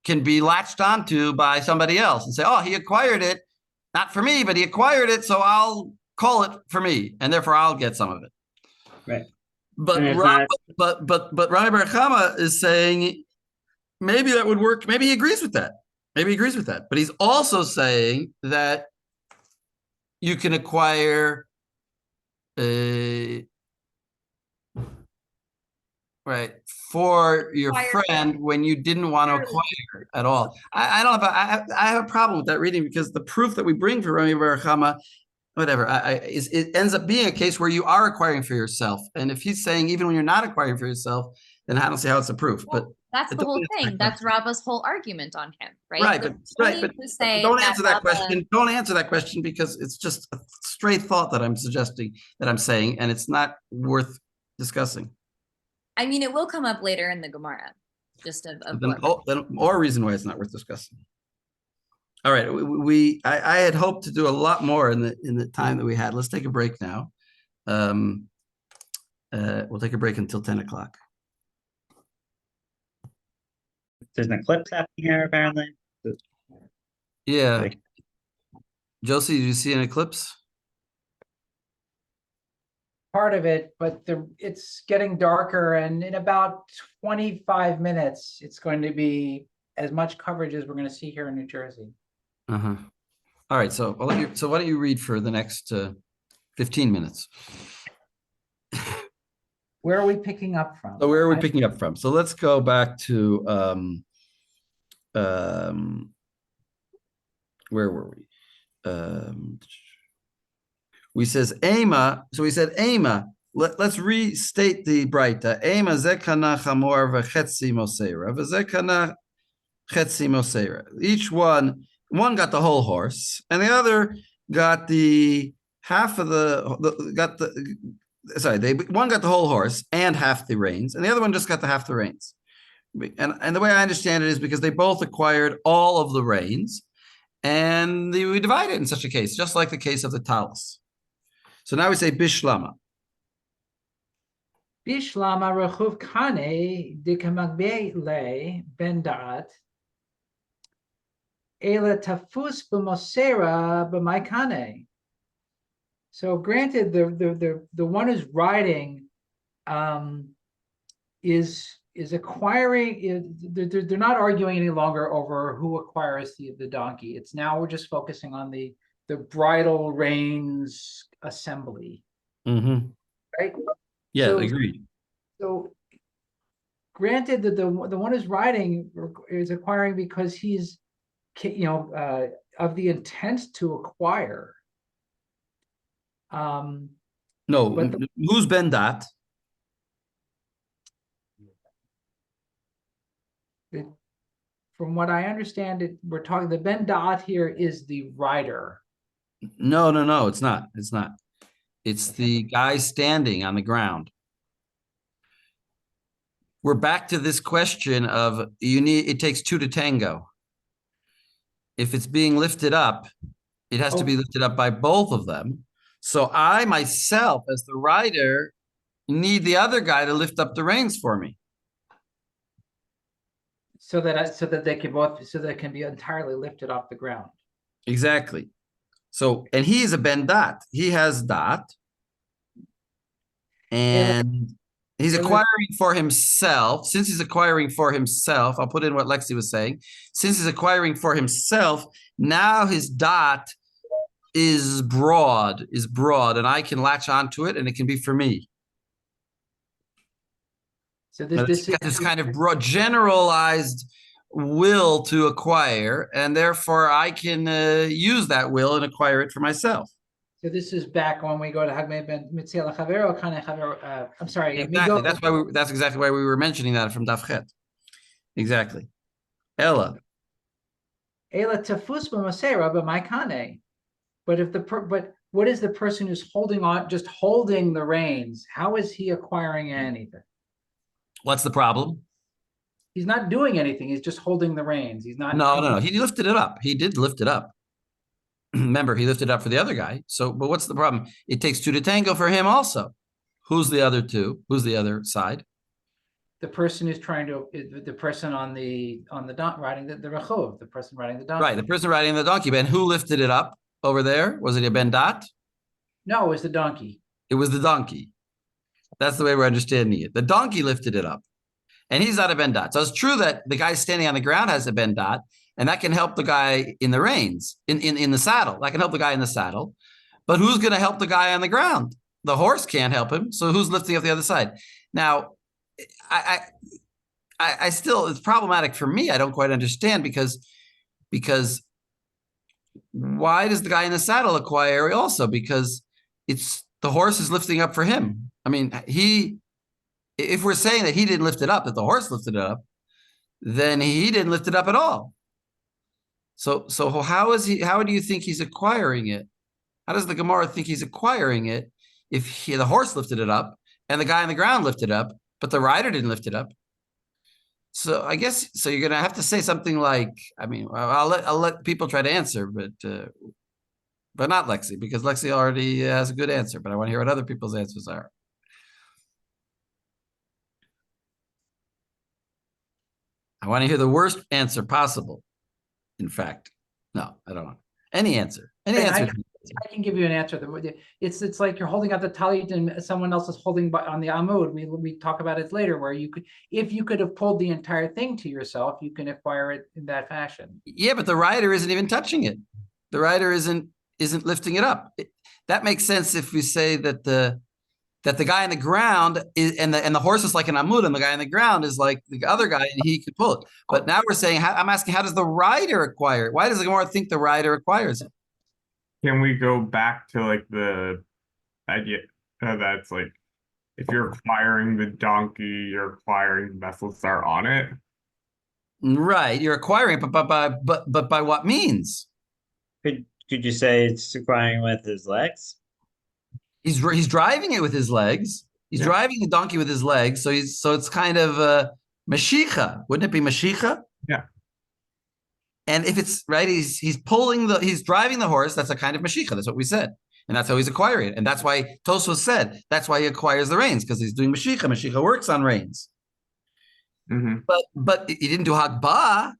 can be latched onto by somebody else and say, oh, he acquired it, not for me, but he acquired it, so I'll call it for me, and therefore I'll get some of it. Right. But And it's not, but Rami Bar Chama is saying maybe that would work. Maybe he agrees with that. Maybe he agrees with that. But he's also saying that you can acquire right for your Acquire- friend when you didn't want to acquire it at all. I don't know if I have a problem with that reading, because the proof that we bring for Rami Bar Chama, whatever, it ends up being a case where you are acquiring for yourself. And if he's saying even when you're not acquiring for yourself, then I don't see how it's a proof. But That's it the whole doesn't answer thing. that That's Rava's whole argument on him, right? Right, There's but no right, need but to say don't answer that Rava- question. Don't answer that question, because it's just a stray thought that I'm suggesting, that I'm saying, and it's not worth discussing. I mean, it will come up later in the Gemara, just of Then more reason why it's not worth discussing. All right, I had hoped to do a lot more in the time that we had. Let's take a break now. We'll take a break until 10 o'clock. there's an eclipse happening here apparently. Yeah. Like- Josie, did you see an eclipse? Part of it, but it's getting darker, and in about 25 minutes, it's going to be as much coverage as we're going to see here in New Jersey. Uh-huh. All right, so why don't you read for the next 15 minutes? Where are we picking up from? So where are we picking up from? So let's go back to where were we? We says Ema. So we said Ema. Let's restate the Braita. Ema zekana chamor v'chetzi mosera v'zekana chetzi mosera. Each one got the whole horse, and the other got the half of one got the whole horse and half the reins, and the other one just got the half the reins. And the way I understand it is because they both acquired all of the reins, and we divide it in such a case, just like the case of the talus. So now we say bishlama. Bishlama rechuv kane dikamagbe le ben da'at ela tafus b'mosera b'maikane. So granted, the one who's riding is acquiring. They're not arguing any longer over who acquires the donkey. It's now we're just focusing on the bridle reins assembly, Mm-hmm. right? Yeah, So- agreed. So granted that the one who's riding is acquiring because he's of the intent to acquire. No, but who's Ben Dat? From what I understand, we're talking the Ben Da'at here is the rider. No, it's not. It's not. It's the guy standing on the ground. We're back to this question of it takes two to tango. If it's being lifted up, it has to be lifted up by both of them. So I myself, as the rider, need the other guy to lift up the reins for me. So that they can be entirely lifted off the ground. Exactly. So, and he is a Ben Dat. He has Dat. And he's acquiring for himself. Since he's acquiring for himself, I'll put in what Lexi was saying. Since he's acquiring for himself, now his dot is broad, and I can latch onto it, and it can be for me. So this is kind of broad, generalized will to acquire, and therefore I can use that will and acquire it for myself. So this is back when we go to Hagmei Ben Metzia Lechavero, Kane Chavero. I'm sorry. Exactly. That's exactly why we were mentioning that from Daf Chet. Exactly. Ella. Ela tafus b'masera b'maikane. But what is the person who's just holding the reins? How is he acquiring anything? What's the problem? He's not doing anything. He's just holding the reins. He's not. No. He lifted it up. He did lift it up. Remember, he lifted it up for the other guy. So, but what's the problem? It takes two to tango for him also. Who's the other two? Who's the other side? The person who's trying to, the person on the riding the rechov, the person riding the donkey. Right, the person riding the donkey. And who lifted it up over there? Was it a bendat? No, it was the donkey. It was the donkey. That's the way we're understanding it. The donkey lifted it up, and he's not a bendat. So it's true that the guy standing on the ground has a bendat, and that can help the guy in the reins, in the saddle. That can help the guy in the saddle. But who's going to help the guy on the ground? The horse can't help him. So who's lifting up the other side? Now, I still, it's problematic for me. I don't quite understand because why does the guy in the saddle acquire also? Because it's the horse is lifting up for him. I mean, if we're saying that he didn't lift it up, that the horse lifted it up, then he didn't lift it up at all. So how do you think he's acquiring it? How does the Gemara think he's acquiring it if the horse lifted it up and the guy on the ground lifted it up, but the rider didn't lift it up? So I guess you're gonna have to say something like, I mean, I'll let people try to answer, but not Lexi, because Lexi already has a good answer. But I want to hear what other people's answers are. I want to hear the worst answer possible. In fact, no, I don't want any answer. Any answer. I can give you an answer. It's like you're holding out the talit and someone else is holding on the amud. We talk about it later, where if you could have pulled the entire thing to yourself, you can acquire it in that fashion. Yeah, but the rider isn't even touching it. The rider isn't lifting it up. That makes sense if we say that the guy on the ground is and the horse is like an amud, and the guy on the ground is like the other guy, and he could pull it. But now we're saying, I'm asking, how does the rider acquire it? Why does the Gemara think the rider acquires it? Can we go back to like the idea that's like if you're acquiring the donkey, you're acquiring the vessels that are on it? Right, you're acquiring it, but by what means? Could you say it's acquiring with his legs? He's driving it with his legs. He's driving the donkey with his legs. So it's kind of mashicha. Wouldn't it be mashicha? Yeah. And if it's right, he's he's driving the horse. That's a kind of mashicha. That's what we said, and that's how he's acquiring it. And that's why Tosfos said that's why he acquires the reins, because he's doing mashicha. Mashicha works on reins. Mm-hmm. But he didn't do hagbah.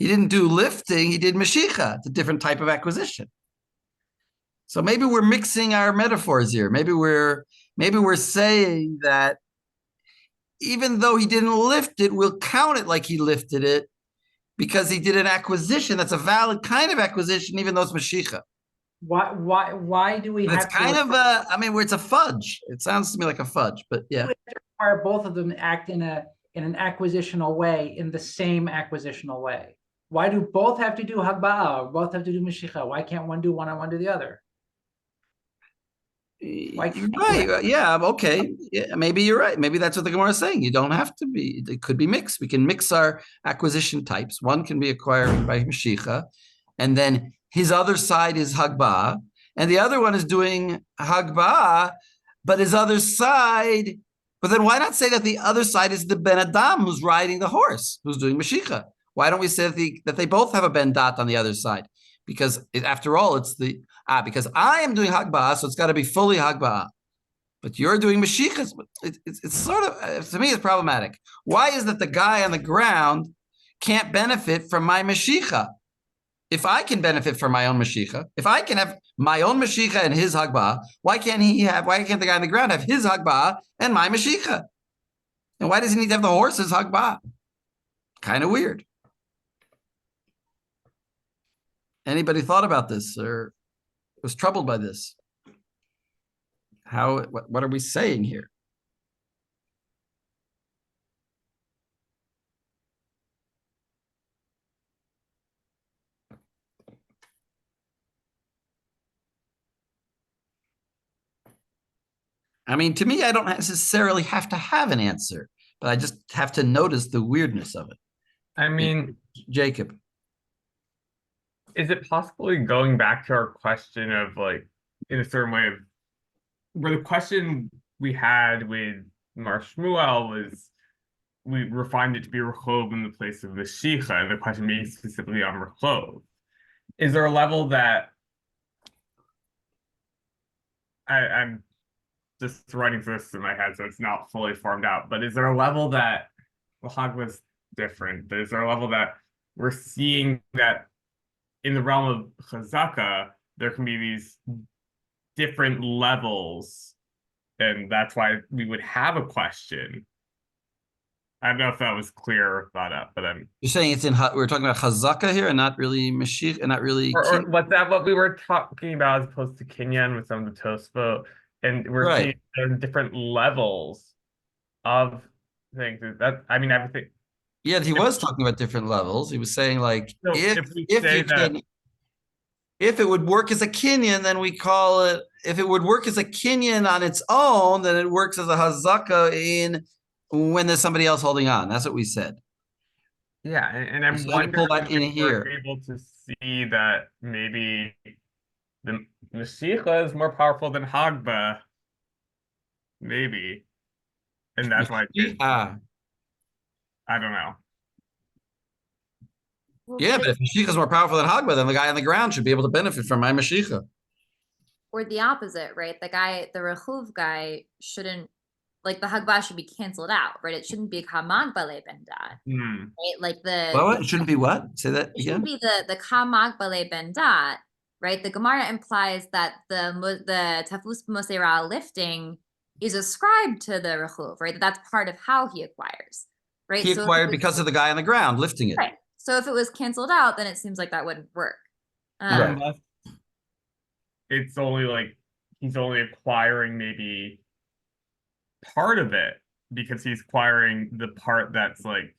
He didn't do lifting. He did mashicha. It's a different type of acquisition. So maybe we're mixing our metaphors here. Maybe we're saying that even though he didn't lift it, we'll count it like he lifted it because he did an acquisition. That's a valid kind of acquisition, even though it's mashicha. Why do we have It's kind of where it's a fudge. It sounds to me like a fudge, but yeah. We require both of them to act in an acquisitional way, in the same acquisitional way. Why do both have to do hagbah or both have to do mashicha? Why can't one do one and one do the other? Right. Yeah. Okay. Yeah, maybe you're right. Maybe that's what the Gemara is saying. You don't have to be. It could be mixed. We can mix our acquisition types. One can be acquired by Mashicha, and then his other side is Hagbah, and the other one is doing Hagbah, but his other side. But then why not say that the other side is the Ben Adam who's riding the horse, who's doing Mashicha? Why don't we say that they both have a Ben Dat on the other side? Because after all, it's because I am doing Hagbah, so it's got to be fully Hagbah. But you're doing Mashichas. It's sort of, to me, it's problematic. Why is that the guy on the ground can't benefit from my Mashicha? If I can benefit from my own Mashicha, if I can have my own Mashicha and his Hagbah, why can't the guy on the ground have his Hagbah and my Mashicha? And why does he need to have the horse's Hagbah? Kind of weird. Anybody thought about this or was troubled by this? What are we saying here? I mean, to me, I don't necessarily have to have an answer, but I just have to notice the weirdness of it. I mean, Jacob. Is it possibly going back to our question of like, in a certain way of where the question we had with Mar Shmuel was, we refined it to be Rechov in the place of the Shicha, and the question being specifically on Rechov. Is there a level that I'm just writing through this in my head, so it's not fully formed out. But is there a level that Hogba's different? But is there a level that we're seeing that in the realm of Chazaka, there can be these different levels, and that's why we would have a question. I don't know if that was clear or thought up, but You're saying it's in, we're talking about Chazaka here and not really Mashiach and not really. or was that what we were talking about as opposed to Kinyan with some of the Tosfot? And we're Right. seeing there are different levels of things. That I mean everything. Yeah, he was talking about different levels. He was saying like, So if we if say you that, can, if it would work as a Kinyan, then we call it. If it would work as a Kinyan on its own, then it works as a Hazaka in when there's somebody else holding on. That's what we said. yeah, and I'm So I can pull wondering that in if we're here. able to see that maybe the Mashiach is more powerful than Hagba, maybe, and that's why Ah, I don't know. Well, yeah, but if Mashiach is more powerful than Hagba, then the guy on the ground should be able to benefit from my Mashiach. or the opposite, right? The Rechuv guy shouldn't, like the Hagbah should be canceled out, right? It shouldn't be Kamag Bale Bendat, Hmm. right? Like Well, it shouldn't be what? Say that it shouldn't again. be the Kamag Bale Bendat, right? The Gemara implies that the Tafus Mosera lifting is ascribed to the Rechuv, right? That's part of how he acquires, right? He So if it acquired was- because of the guy on the ground lifting it. right. So if it was canceled out, then it seems like that wouldn't work. Right. Unless it's only like he's only acquiring maybe part of it because he's acquiring the part that's like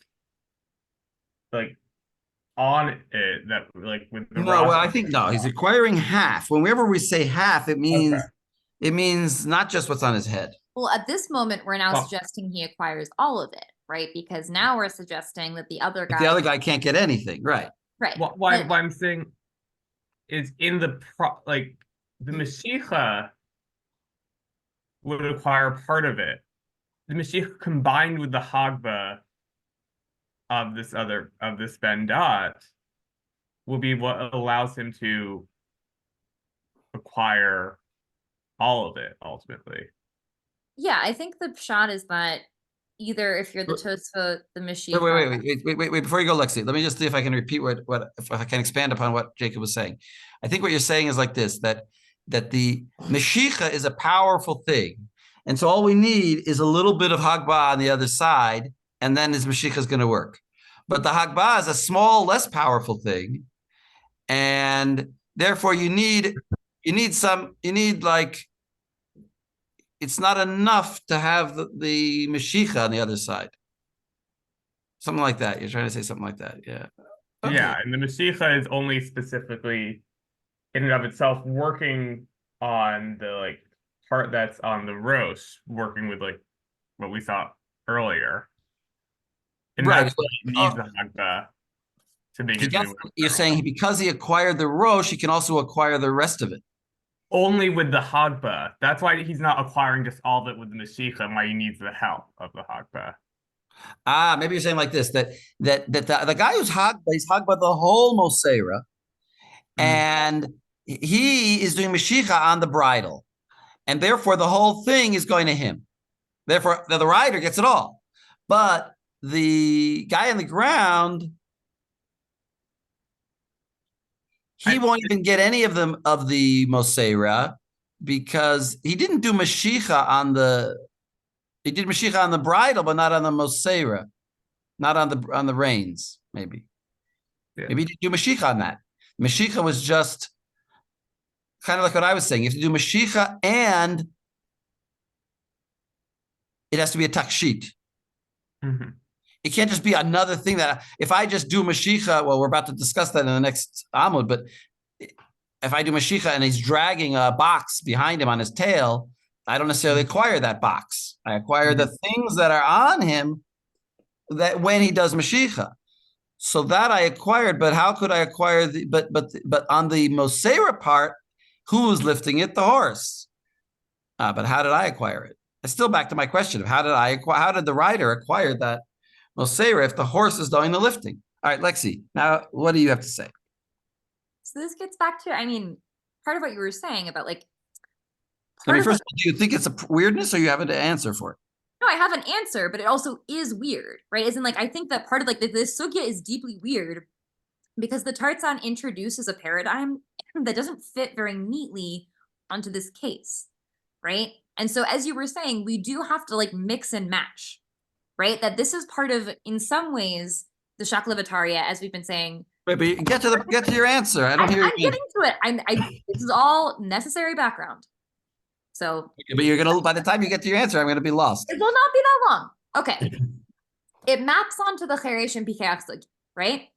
on it that like with the No, well, roster. I think no, he's acquiring half. Whenever we say half, it means Okay. it means not just what's on his head. Well, at this moment, we're now Oh. suggesting he acquires all of it, right? Because now we're suggesting that the other But guy, the other guy can't get anything, right? right? Why But- I'm saying is in the like the Mashiach would acquire part of it. The Mashiach combined with the Hagba of this Ben Dot will be what allows him to acquire all of it ultimately. yeah, I think the shot is that either if you're the Wait. Tosfot, the Mashiach. Wait, before you go, Lexi, let me just see if I can repeat what if I can expand upon what Jacob was saying. I think what you're saying is like this, that the Mashiach is a powerful thing. And so all we need is a little bit of Hagba on the other side, and then his Mashiach is going to work. But the Hagba is a small, less powerful thing. And therefore you need like, it's not enough to have the Mashiach on the other side. Something like that. You're trying to say something like that. Yeah. Okay. Yeah, and the Mashiach is only specifically in and of itself working on the like part that's on the Rosh, working with like what we saw earlier. And Right. that's why he needs the Hagba to begin to You're saying because he acquired the Rosh, he can also acquire the rest of it. only with the Hagba. That's why he's not acquiring just all of it with the Mashiach, and why he needs the help of the Hagba. Ah, maybe you're saying like this, that the guy who's Hagba, he's Hagba the whole Mosera, and he is doing Mashiach on the bridle. And therefore the whole thing is going to him. Therefore, the rider gets it all. But the guy on the ground, he won't even get any of them of the Mosera because he didn't do Mashiach on the. He did Mashiach on the bridle, but not on the Mosera, not on the reins. Maybe, maybe he didn't do Mashiach on that. Mashiach was just kind of like what I was saying. You have to do Mashiach, and it has to be a takshit. Mm-hmm. It can't just be another thing that if I just do Mashiach, well, we're about to discuss that in the next Amud, but if I do Mashiach and he's dragging a box behind him on his tail, I don't necessarily acquire that box. I acquire the things that are on him that when he does Mashiach. So that I acquired, but how could I acquire but on the Mosera part, who is lifting it? The horse. But how did I acquire it? It's still back to my question of how did the rider acquire that Mosera if the horse is doing the lifting? All right, Lexi, now what do you have to say? So this gets back to, I mean, part of what you were saying about like I mean, part of first of all, do you think it's a weirdness, or you have an answer for it? No, I have an answer, but it also is weird, right? As in, like, I think that part of like this sugya is deeply weird because the Tarzan introduces a paradigm that doesn't fit very neatly onto this case, right? And so, as you were saying, we do have to like mix and match, right? That this is part of, in some ways, the Shaklavataria, as we've been saying. Wait, but you get to your answer. I don't hear I'm you. getting to it. This is all necessary background. So, But you're gonna, by the time you get to your answer, I'm gonna be lost. it will not be that long. Okay. It maps onto the Cheresh and Pikeach Sugi, right?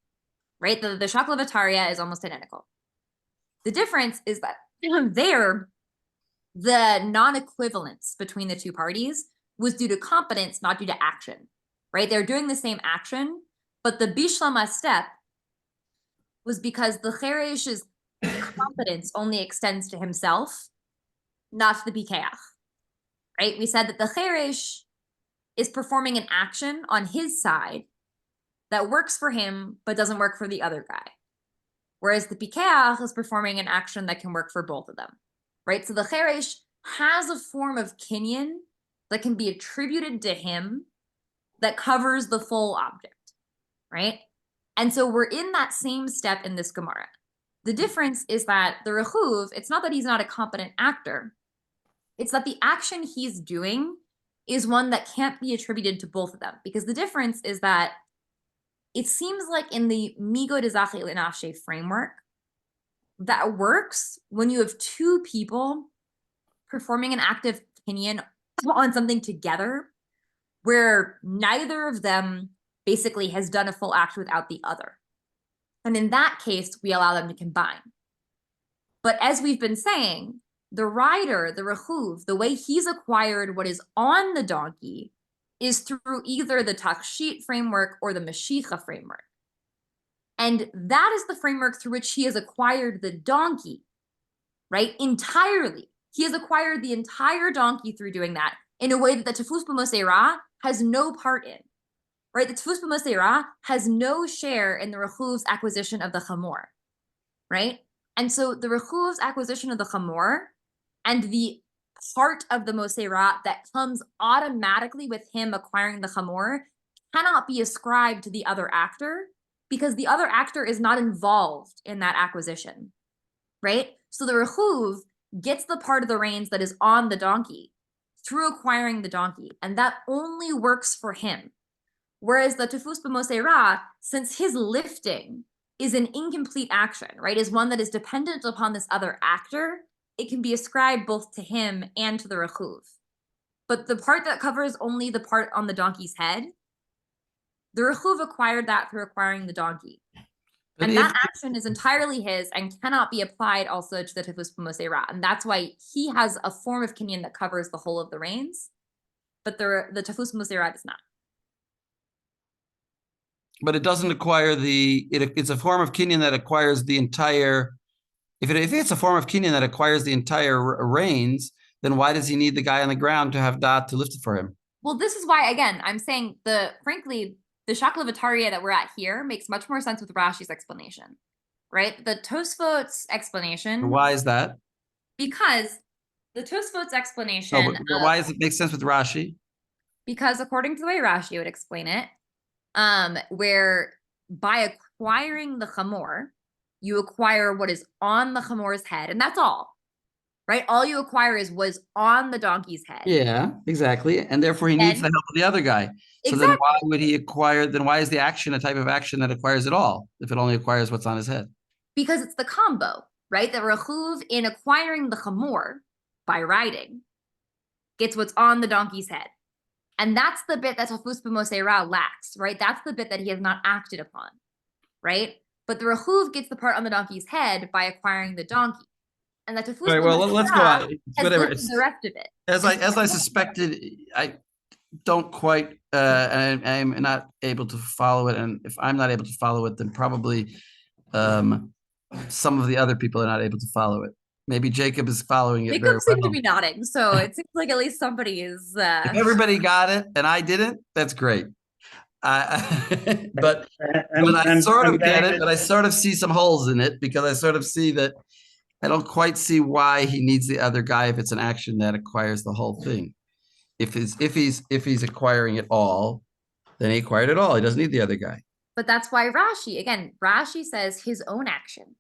Right? The Shaklavataria is almost identical. The difference is that there, the non-equivalence between the two parties was due to competence, not due to action, right? They're doing the same action, but the Bishlama step was because the Cheresh's competence only extends to himself, not to the Pikeach, right? We said that the Cheresh is performing an action on his side that works for him, but doesn't work for the other guy. Whereas the Pikeach is performing an action that can work for both of them, right? So the Cheresh has a form of kinyan that can be attributed to him that covers the full object, right? And so we're in that same step in this Gemara. The difference is that the Rechuv, it's not that he's not a competent actor, it's that the action he's doing is one that can't be attributed to both of them. Because the difference is that it seems like in the Migo de Zachi Lenafshe framework, that works when you have two people performing an active kinyan on something together, where neither of them basically has done a full act without the other. And in that case, we allow them to combine. But as we've been saying, the rider, the Rechuv, the way he's acquired what is on the donkey is through either the Takshit framework or the Mashicha framework. And that is the framework through which he has acquired the donkey, right? Entirely. He has acquired the entire donkey through doing that in a way that the Tefus B'Mosei has no part in, right? The Tefus B'Mosei has no share in the Rechuv's acquisition of the Chamor, right? And so the Rechuv's acquisition of the Chamor and the part of the Mosei that comes automatically with him acquiring the Chamor cannot be ascribed to the other actor because the other actor is not involved in that acquisition, right? So the Rechuv gets the part of the reins that is on the donkey through acquiring the donkey, and that only works for him. Whereas the Tefus B'Mosei since his lifting is an incomplete action, right, is one that is dependent upon this other actor, it can be ascribed both to him and to the Rechuv. But the part that covers only the part on the donkey's head, the Rechuv acquired that through acquiring the donkey. But and that action is entirely his and cannot be applied also to the Tefus B'Mosei. And that's why he has a form of kinyan that covers the whole of the reins, but the Tefus B'Mosei does not. But it doesn't acquire it's a form of kinyan that acquires the entire. If it's a form of kinyan that acquires the entire reins, then why does he need the guy on the ground to have da'at to lift it for him? Well, this is why, again, I'm saying frankly, the Shaklavataria that we're at here makes much more sense with Rashi's explanation, right? The Tosfot's explanation. Why is that? Because the Tosfot's explanation. No, but why does it make sense with Rashi? Because according to the way Rashi would explain it, where by acquiring the Chamor, you acquire what is on the Chamor's head, and that's all, right? All you acquire is was on the donkey's head. Yeah, exactly. And therefore he needs the help of the other guy. So then why would he acquire, then why is the action a type of action that acquires it all, if it only acquires what's on his head? Because it's the combo, right? The Rechuv, in acquiring the Chamor by riding, gets what's on the donkey's head. And that's the bit that Tefus B'Mosei lacks, right? That's the bit that he has not acted upon, right? But the Rechuv gets the part on the donkey's head by acquiring the donkey. And the Tefus Right, well, let's go on. Whatever. It's the rest of it. As I suspected, I don't quite, I'm not able to follow it. And if I'm not able to follow it, then probably some of the other people are not able to follow it. Maybe Jacob is following it. Jacob seemed to be nodding, so it seems like at least somebody is. If everybody got it and I didn't, that's great. But I sort of get it, but I sort of see some holes in it because I sort of see that I don't quite see why he needs the other guy if it's an action that acquires the whole thing. If he's acquiring it all, then he acquired it all. He doesn't need the other guy. But that's why Rashi says his own action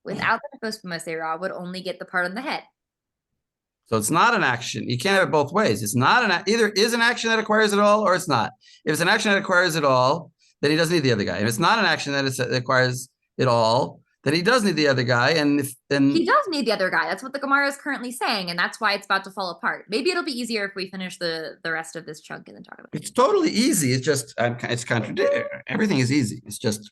without the Tafus B'Masera would only get the part on the head. So it's not an action. You can't have it both ways. It's not either is an action that acquires it all or it's not. If it's an action that acquires it all, then he doesn't need the other guy. If it's not an action that acquires it all, then he does need the other guy. And he does need the other guy. That's what the Gemara is currently saying, and that's why it's about to fall apart. Maybe it'll be easier if we finish the rest of this chunk and then talk about it. It's totally easy. It's just it's contradictory. Everything is easy. It's just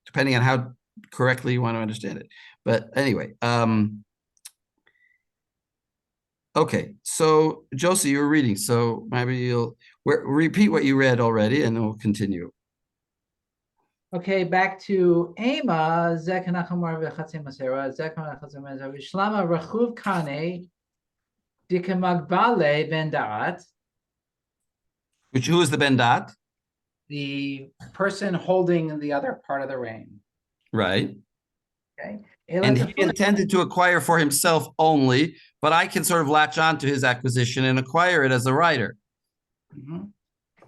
depending on how correctly you want to understand it. But anyway, okay. So Josie, you were reading, so maybe you'll repeat what you read already, and then we'll continue. Okay, back to Ema, Zekanachamar v'chatzim masera, Zekanachamar masera, Vishlama rachuv kane, dikamagbale ben da'at. Who is the ben dat? The person holding the other part of the rein. Right. Okay. And he intended to acquire for himself only, but I can sort of latch on to his acquisition and acquire it as a writer.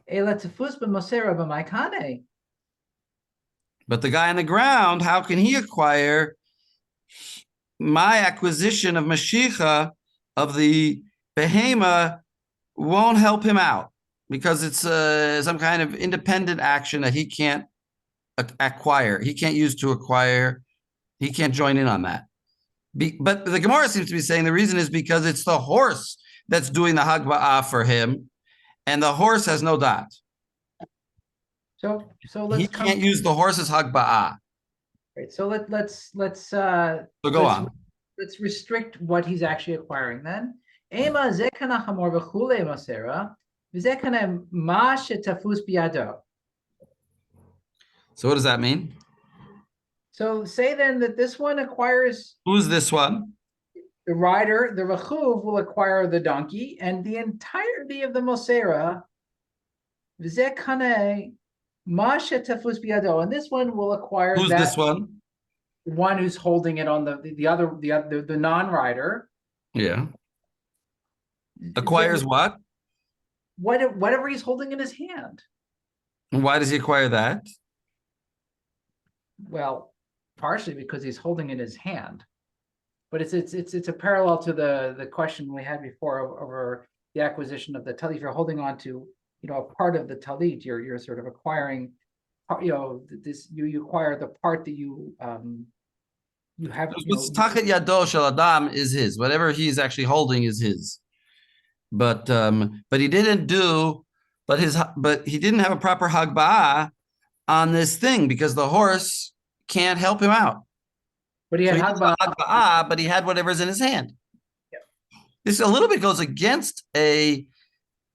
Ela tefus b'mosera b'maikane. But the guy on the ground, how can he acquire my acquisition of Mashiach, of the Behema, won't help him out because it's some kind of independent action that he can't acquire. He can't use to acquire. He can't join in on that. But the Gemara seems to be saying the reason is because it's the horse that's doing the Hagba'ah for him, and the horse has no dot. So let's he can't use the horse's hagba'ah. Right. So let's go on. Let's restrict what he's actually acquiring then. Ema zekana chamor v'chule masera v'zekana ma shetafus biyado. So what does that mean? So say then that this one acquires. Who's this one? The rider, the rechuv, will acquire the donkey and the entirety of the mosera. V'zekana Masha tefus biado, and this one will acquire. Who's this one? One who's holding it on the non-rider. Yeah. Acquires what? Whatever he's holding in his hand. And why does he acquire that? Well, partially because he's holding in his hand, but it's a parallel to the question we had before over the acquisition of the talit. If you're holding on to a part of the talit, you're sort of acquiring, this you acquire the part that you have. Tachet yado shel adam is his. Whatever he's actually holding is his. But he didn't he didn't have a proper hagba'ah on this thing because the horse can't help him out. But he had hagba'ah, but he had whatever's in his hand. Yeah. This a little bit goes against a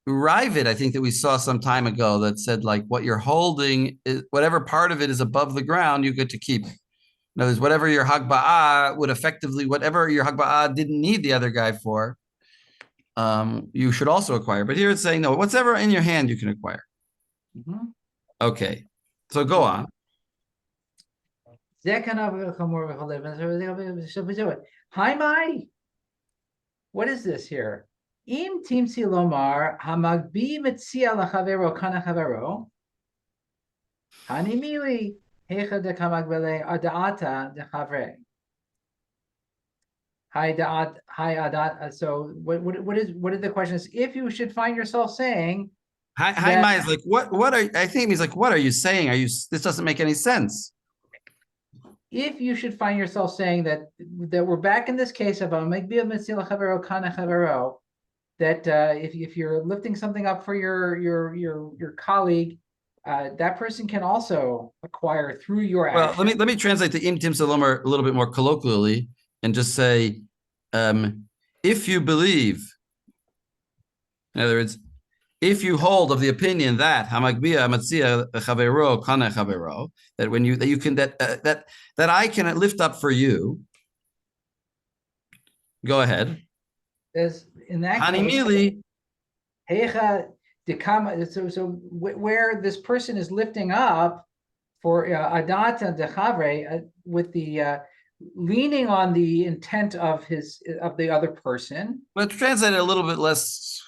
Ravid, I think, that we saw some time ago that said like what you're holding is whatever part of it is above the ground, you get to keep. In other words, whatever your hagba'ah would effectively, whatever your hagba'ah didn't need the other guy for, you should also acquire. But here it's saying no, whatever in your hand you can acquire. Okay, so go on. Hi, Mai. What is this here? Im timsi lomar hamagbi metzia lachavero kana chavero hanimili hecha de kamagbele adaata de chavre. Hi adat. So what is the question? Is if you should find yourself saying, hi Mai is like what are I think he's like what are you saying? This doesn't make any sense. If you should find yourself saying that we're back in this case of magbi metzia lachavero kana chavero. That if you're lifting something up for your colleague, that person can also acquire through your action. Well, let me translate the Im Tim Salomer a little bit more colloquially and just say, if you believe, in other words, if you hold of the opinion that Hamagbia Matzia Chavero Kana Chavero, that I can lift up for you. Go ahead. As in that case, so where this person is lifting up for adata de chavre with leaning on the intent of the other person. But to translate it a little bit less,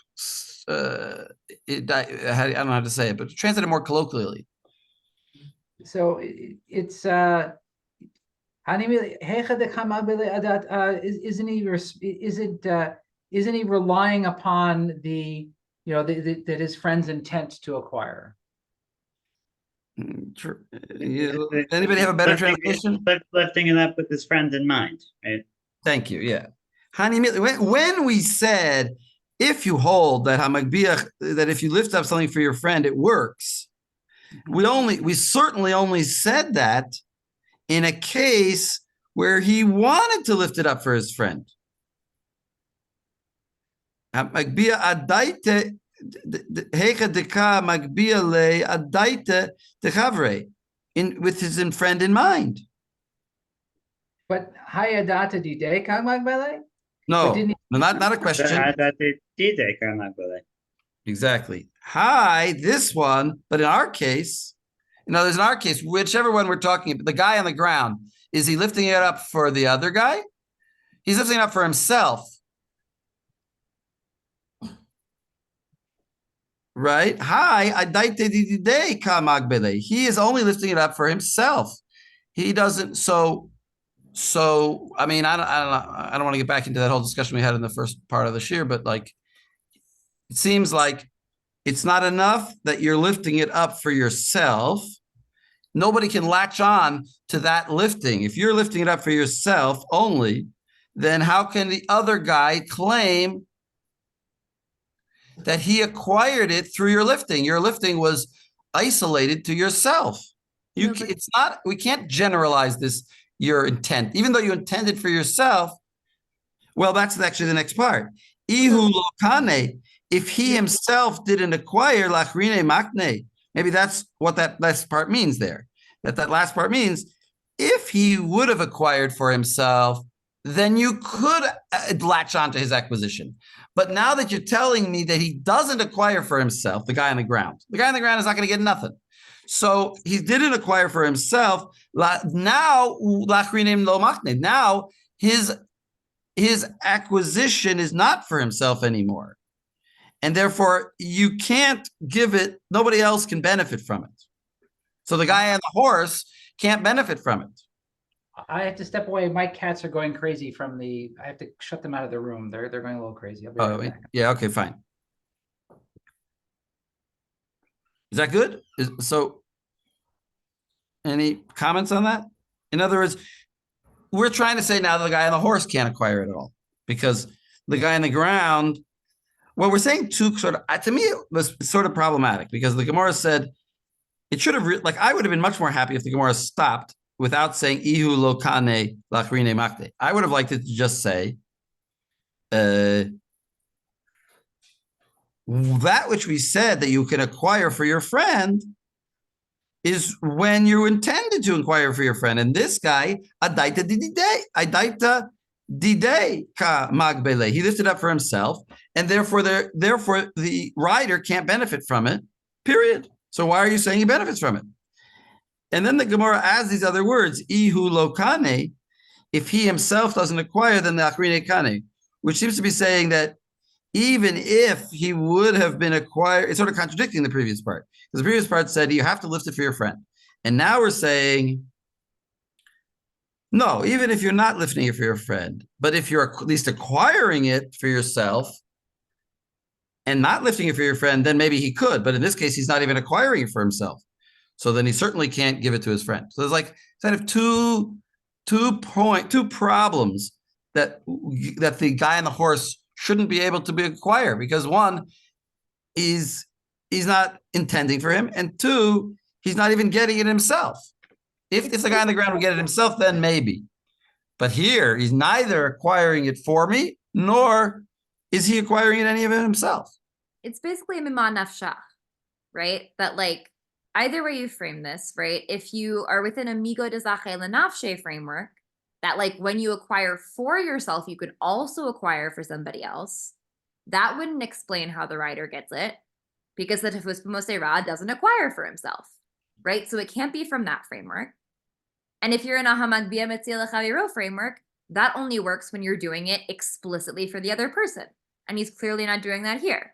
I don't know how to say it, but to translate it more colloquially. So it's isn't he relying upon the that his friend's intent to acquire? Anybody have a better Lifting- translation? Lifting it up with his friend in mind, right? Thank you. Yeah. When we said if you hold that that if you lift up something for your friend, it works. We certainly only said that in a case where he wanted to lift it up for his friend. With his friend in mind. But hayadata dide kamagbele? No, didn't not a question. Exactly. Hi, this one, but in our case, in our case, whichever one we're talking about, the guy on the ground, is he lifting it up for the other guy? He's lifting it up for himself. Right? Hi, he is only lifting it up for himself. He doesn't. So I mean, I don't want to get back into that whole discussion we had in the first part of the shir, but like, it seems like it's not enough that you're lifting it up for yourself. Nobody can latch on to that lifting. If you're lifting it up for yourself only, then how can the other guy claim that he acquired it through your lifting? Your lifting was isolated to yourself. It's not. We can't generalize this. Your intent, even though you intended for yourself. Well, that's actually the next part. Ihu lokane. If he himself didn't acquire lachrine makne, maybe that's what that last part means there. That last part means if he would have acquired for himself, then you could latch onto his acquisition. But now that you're telling me that he doesn't acquire for himself, the guy on the ground is not going to get nothing. So he didn't acquire for himself. Now his acquisition is not for himself anymore. And therefore, you can't give it, nobody else can benefit from it. So the guy on the horse can't benefit from it. I have to step away. My cats are going crazy I have to shut them out of the room. They're going a little crazy. I'll be right back. Yeah, okay, fine. Is that good? So any comments on that? In other words, we're trying to say now that the guy on the horse can't acquire it at all because the guy on the ground, well, we're saying two sort of, to me, it was sort of problematic because the Gemara said it should have, I would have been much more happy if the Gemara stopped without saying ihu lokane lachrine makte. I would have liked it to just say that which we said that you can acquire for your friend is when you intended to inquire for your friend. And this guy, adaita dide ka magbele. He lifted up for himself, and therefore the rider can't benefit from it, period. So why are you saying he benefits from it? And then the Gemara adds these other words, ihu lokane, if he himself doesn't acquire, then the achrine kane, which seems to be saying that even if he would have been acquired, it's sort of contradicting the previous part. Because the previous part said you have to lift it for your friend. And now we're saying, no, even if you're not lifting it for your friend, but if you're at least acquiring it for yourself and not lifting it for your friend, then maybe he could. But in this case, he's not even acquiring it for himself. So then he certainly can't give it to his friend. So there's like kind of two problems that the guy on the horse shouldn't be able to acquire, because one, he's not intending for him, and two, he's not even getting it himself. If the guy on the ground would get it himself, then maybe. But here, he's neither acquiring it for me, nor is he acquiring any of it himself. It's basically a mima nafshach, right? That either way you frame this, right? If you are within a migo de zache lenafshe framework, that when you acquire for yourself, you could also acquire for somebody else. That wouldn't explain how the rider gets it, because the tefus b'mosei ra doesn't acquire for himself, right? So it can't be from that framework. And if you're in a Bava Metzia lechaviro framework, that only works when you're doing it explicitly for the other person. And he's clearly not doing that here.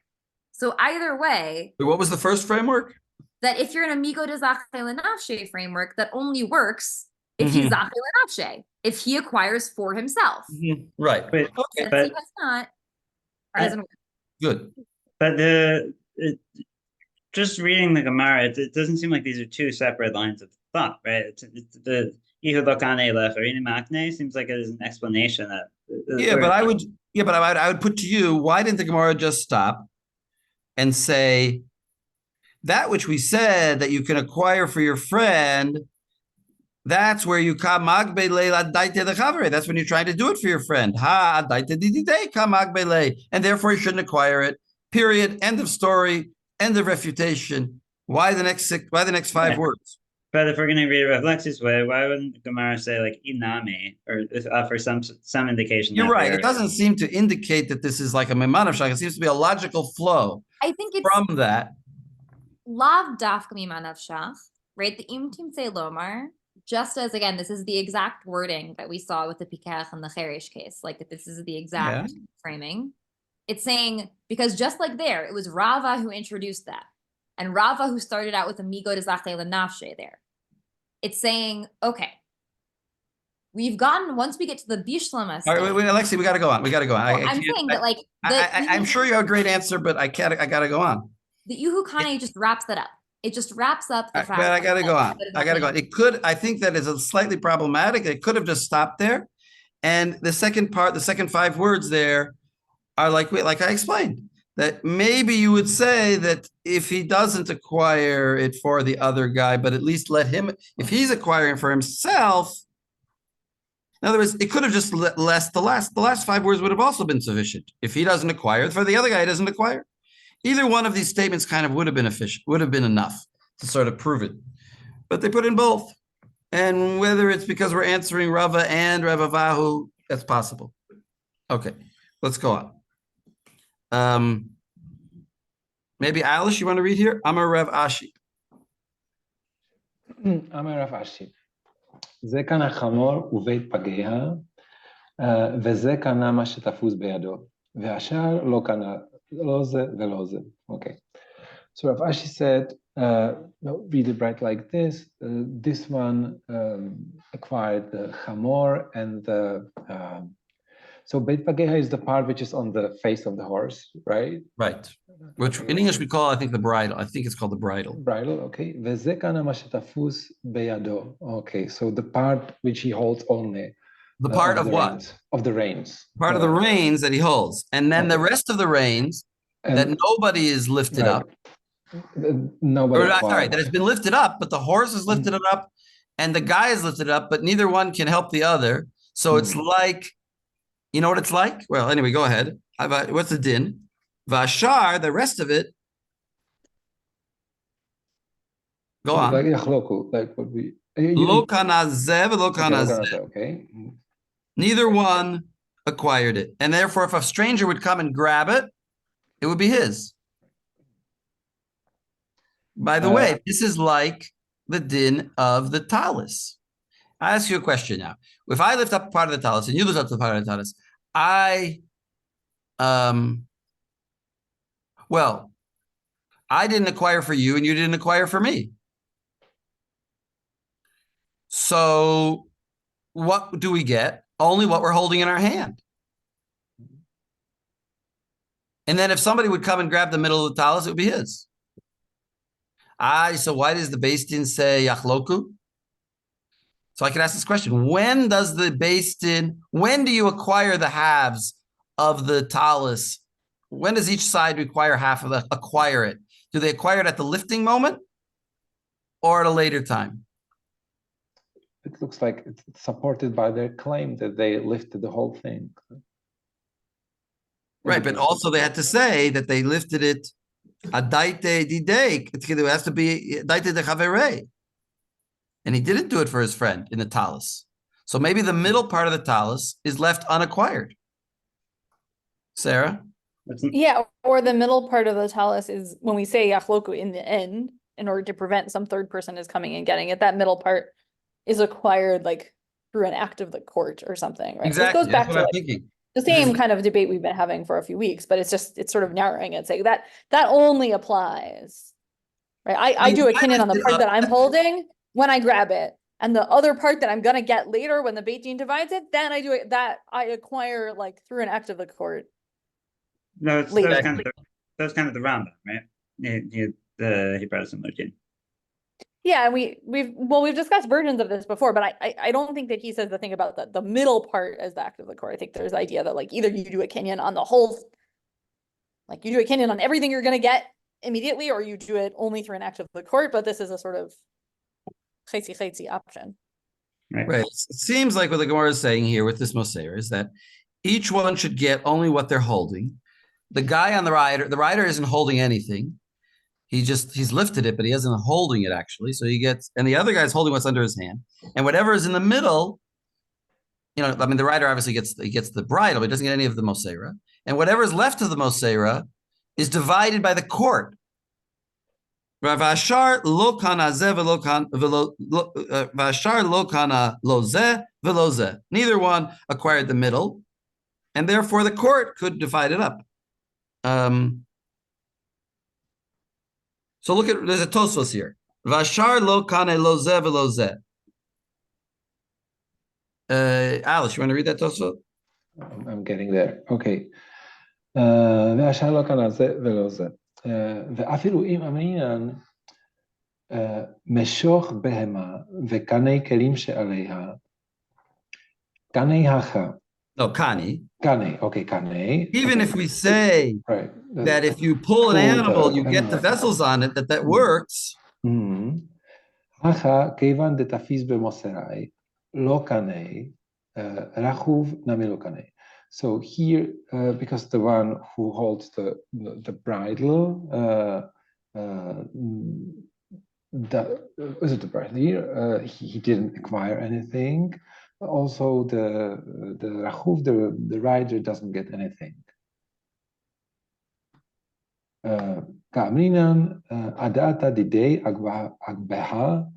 So either way, What was the first framework? that if you're in a migo de zachay lenafshe framework, that only works if he's zachay lenafshe, if he acquires for himself. Right. Wait, Okay. Since but- he does not, I- it doesn't work. Good. But just reading the Gemara, it doesn't seem like these are two separate lines of thought, right? It's the Ihud Lokane Lef or Makne seems like it is an explanation that. Yeah, but I would put to you, why didn't the Gemara just stop and say that which we said that you can acquire for your friend? That's where you come That's when you're trying to do it for your friend. And therefore you shouldn't acquire it. Period. End of story. End of refutation. Why the next 5 words? But if we're going to read Rav Lexi's way, why wouldn't the Gemara say like inami or offer some indication? You're that right. they're- It doesn't seem to indicate that this is like a memanav shach. It seems to be a logical flow I think it's from that. lav dafka mimanav shach, right? The im timtzei lomar, just as again, this is the exact wording that we saw with the pikach and the cherish case. Like this is the exact framing. It's saying because just like there, it was Rava who introduced that, and Rava who started out with amigo de zachay lenafshe there. It's saying, okay, we've gotten once we get to the bishlama. All right, wait, Alexi, we got to go on. I'm saying that like I'm sure you have a great answer, but I got to go on. the Yuhu Kane just wraps that up. It just wraps up the fact. But I got to that go on. Amigo de I got to go on. It could, I think that is a slightly problematic. It could have just stopped there. And the second part, the second 5 words there are like I explained, that maybe you would say that if he doesn't acquire it for the other guy, but at least let him, if he's acquiring for himself, in other words, it could have just the last 5 words would have also been sufficient. If he doesn't acquire, for the other guy doesn't acquire. Either one of these statements kind of would have been efficient, would have been enough to sort of prove it. But they put in both. And whether it's because we're answering Rava and Rav Avahu, that's possible. Okay, let's go on. Maybe Alice, you want to read here? Amar Rav Ashi. אמר רב אשי, זה כאן החמור ובית פגיה, וזה קנה מה שתפוס בידו, והשאר לא קנה, לא זה ולא זה. Okay. So Rav Ashi said, read it right like this. This one acquired the chamor and the. So Beit Pageha is the part which is on the face of the horse, right? Right. Which in English we call, I think, the bridle. I think it's called the bridle. Bridle, okay. וזה כאן מה שתפוס בידו. Okay, so the part which he holds only. The part of the what? reins, of the reins. Part of the reins that he holds. And then the rest of the reins that nobody is lifted up. Nobody. Sorry, that has been lifted up, but the horse is lifted up and the guy is lifted up, but neither one can help the other. So it's like, you know what it's like? Well, anyway, go ahead. What's the din? Vashar, the rest of it. Go on. Like yachloku, like what we. Lo kana zev, lo kana zev. Okay. Neither one acquired it. And therefore, if a stranger would come and grab it, it would be his. By the way, this is like the din of the talis. I ask you a question now. If I lift up part of the talis and you lift up the part of the talis, well, I didn't acquire for you and you didn't acquire for me. So what do we get? Only what we're holding in our hand. And then if somebody would come and grab the middle of the talis, it would be his. So why does the Beis Din say yachloku? So I can ask this question. When does the Beis Din, when do you acquire the halves of the talis? When does each side acquire it? Do they acquire it at the lifting moment or at a later time? It looks like it's supported by their claim that they lifted the whole thing. Right, but also they had to say that they lifted it adaite didei. It has to be adaite de chaverei. And he didn't do it for his friend in the talis. So maybe the middle part of the talis is left unacquired. Sarah? Yeah, or the middle part of the talis is when we say yachloku in the end, in order to prevent some third person is coming and getting it, that middle part is acquired like through an act of the court or something, right? This Exactly. goes back That's what to I'm like thinking. the same kind of debate we've been having for a few weeks, but it's sort of narrowing it, saying that only applies, right? I do a kinyan on the part that I'm holding when I grab it, and the other part that I'm gonna get later when the Beit Din divides it, then I do it that I acquire like through an act of the court. No, it's Later. that's kind of the Rambam, right? He brought a similar kid. Yeah, and we've discussed versions of this before, but I don't think that he says the thing about the middle part as the act of the court. I think there's the idea that like either you do a kinyan on the whole, like you do a kinyan on everything you're gonna get immediately, or you do it only through an act of the court, but this is a sort of chetzi option. Right. It seems like what the Gemara is saying here with this Moseir is that each one should get only what they're holding. The guy on the rider isn't holding anything. He's lifted it, but he isn't holding it actually. So he gets, and the other guy's holding what's under his hand. And whatever is in the middle, I mean, the rider obviously gets the bridle, but he doesn't get any of the Moseira. And whatever is left of the Moseira is divided by the court. Vashar lo kana ze velo kana vashar lo kana lo ze velo ze. Neither one acquired the middle, and therefore the court could divide it up. So look at, there's a Tosfos here. Vashar lo kane lo ze velo ze. Alice, you want to read that Tosfos? I'm getting there. Okay. והשאר לא כאן על זה ולא זה. ואפילו אם אמרינן משוך בהמה וקני כלים שעליה, קני הכה. No, kani. Kane, okay, kane. Even okay. if we say right. that if you pull an animal, you get the vessels on it, that works. הכה כיוון דתפיס במוסראי, לא קנה, רכוב נמי לא קנה. So here, because the one who holds the bridle, is it the bridle here? He didn't acquire anything. Also, the rachuv, the rider doesn't get anything. Ka'amrinan adata didei agbeha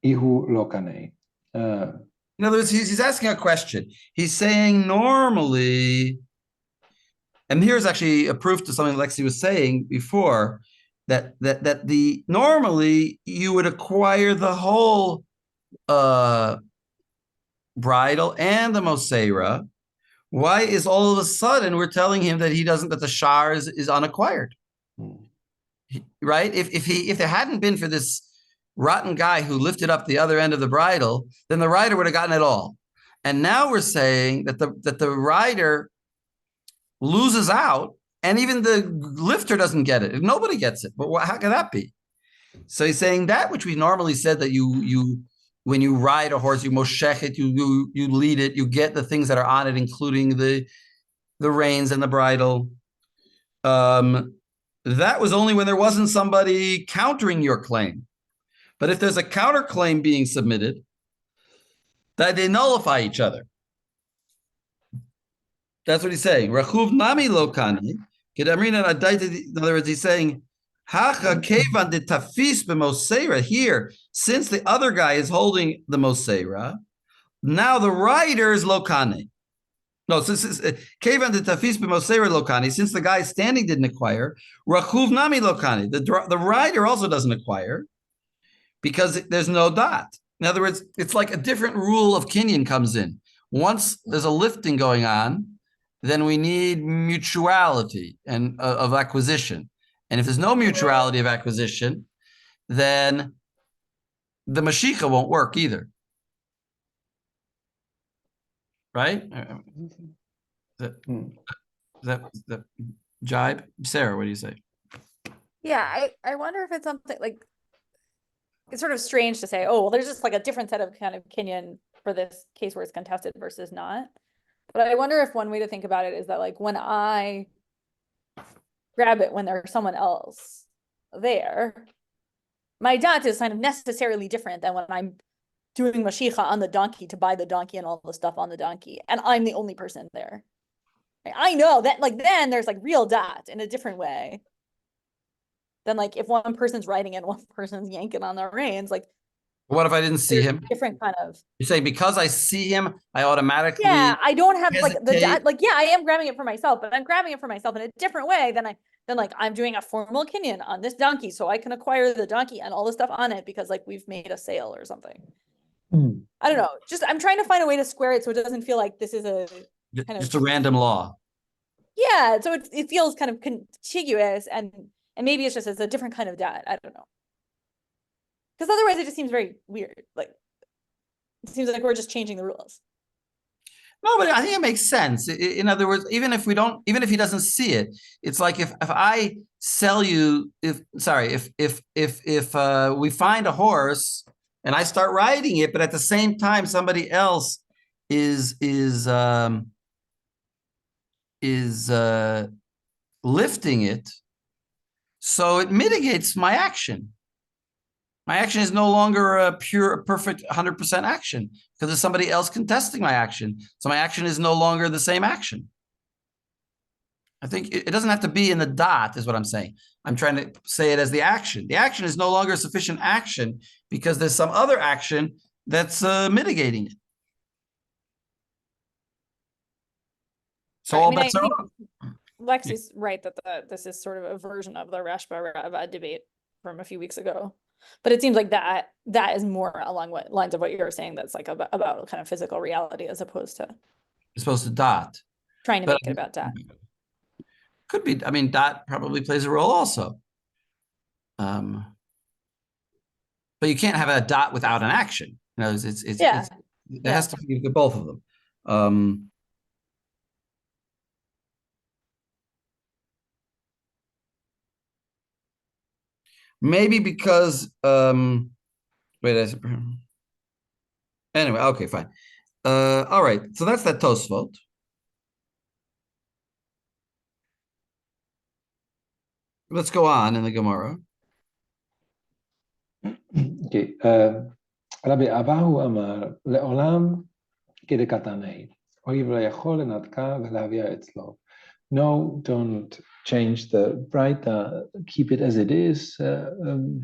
ihu lokane. In other words, he's asking a question. He's saying normally, and here's actually a proof to something Lexi was saying before, that the normally you would acquire the whole bridle and the Moseira. Why is all of a sudden we're telling him that that the shar is unacquired? Right? If there hadn't been for this rotten guy who lifted up the other end of the bridle, then the rider would have gotten it all. And now we're saying that the rider loses out, and even the lifter doesn't get it. Nobody gets it. But how can that be? So he's saying that which we normally said that you when you ride a horse, you moshech it, you lead it, you get the things that are on it, including the reins and the bridle. That was only when there wasn't somebody countering your claim. But if there's a counterclaim being submitted, that they nullify each other. That's what he's saying. Rachuv nami lokani. In other words, he's saying, Hacha kevan de tafis b'moseira. Here, since the other guy is holding the moseira, now the rider is lokani. No, since kevan de tafis b'moseira lokani, since the guy standing didn't acquire, rachuv nami lokani. The rider also doesn't acquire, because there's no dot. In other words, it's like a different rule of kinyan comes in. Once there's a lifting going on, then we need mutuality and of acquisition. And if there's no mutuality of acquisition, then the Mashiach won't work either. Right? Is that jibe? Sarah, what do you say? Yeah, I wonder if it's something like, it's sort of strange to say, oh, well, there's just like a different set of kind of kinyan for this case where it's contested versus not. But I wonder if one way to think about it is that like when I grab it when there's someone else there, my dat is kind of necessarily different than when I'm doing mashicha on the donkey to buy the donkey and all the stuff on the donkey, and I'm the only person there. I know that like then there's like real dat in a different way than like if one person's riding and one person's yanking on the reins. Like What if I didn't see there's him? different kind of. You say because I see him, I automatically Yeah, I don't have like the hesitate. like. Yeah, I am grabbing it for myself, but I'm grabbing it for myself in a different way than like I'm doing a formal Kenyan on this donkey, so I can acquire the donkey and all the stuff on it because like we've made a sale or something. I don't know. Just I'm trying to find a way to square it so it doesn't feel like this is a kind Just of a random law. yeah. So it feels kind of contiguous and maybe it's just it's a different kind of debt. I don't know. Because otherwise it just seems very weird. Like it seems like we're just changing the rules. No, but I think it makes sense. In other words, even if he doesn't see it, it's like if I sell you, if we find a horse and I start riding it, but at the same time somebody else is lifting it, so it mitigates my action. My action is no longer a pure, perfect 100% action because there's somebody else contesting my action. So my action is no longer the same action. I think it doesn't have to be in the dot, is what I'm saying. I'm trying to say it as the action. The action is no longer sufficient action because there's some other action that's mitigating it. So all bets are off. Lexi's right that this is sort of a version of the Rashba Rava debate from a few weeks ago. But it seems like that is more along what lines of what you're saying. That's like about kind of physical reality as opposed to It's supposed to dot. trying to make it about that. Could be. I mean, dot probably plays a role also. But you can't have a dot without an action. You know, it has to be both of them. Maybe because wait, anyway, okay, fine. All right, so that's that Tosfot. Let's go on in the Gemara. Okay. רבי אבהו אמר, לעולם כדקתנאי, אויב לא יכול לנתקה ולהביאה אצלו. No, don't change the right, keep it as it is,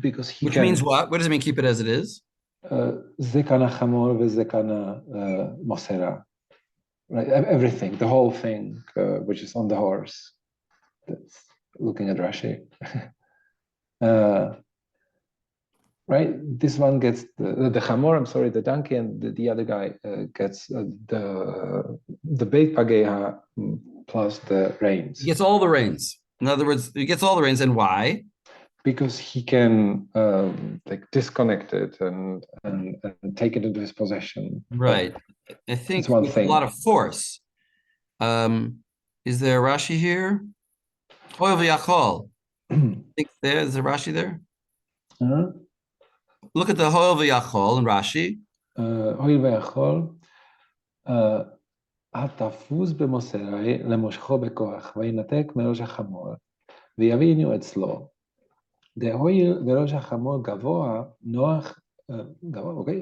because he Which can... means what? What does it mean, keep it as it is? זה קנה חמור וזה קנה מוסרה. Right, everything, the whole thing, which is on the horse. That's looking at Rashi. Right, this one gets the chamor, I'm sorry, the donkey, and the other guy gets the beit pageha plus the reins. He gets all the reins. In other words, he gets all the reins, and why? Because he can like disconnect it and take it into his possession. Right. I think it's one with thing. A lot of force. Is there Rashi here? Hoil v'yachol. I think there's a Rashi there. Look at the Hoil v'yachol in Rashi. Hoil v'yachol. התפוס במוסרי למושכו בכוח וינתק מראש החמור ויבינו אצלו. דהואיל וראש החמור גבוה נוח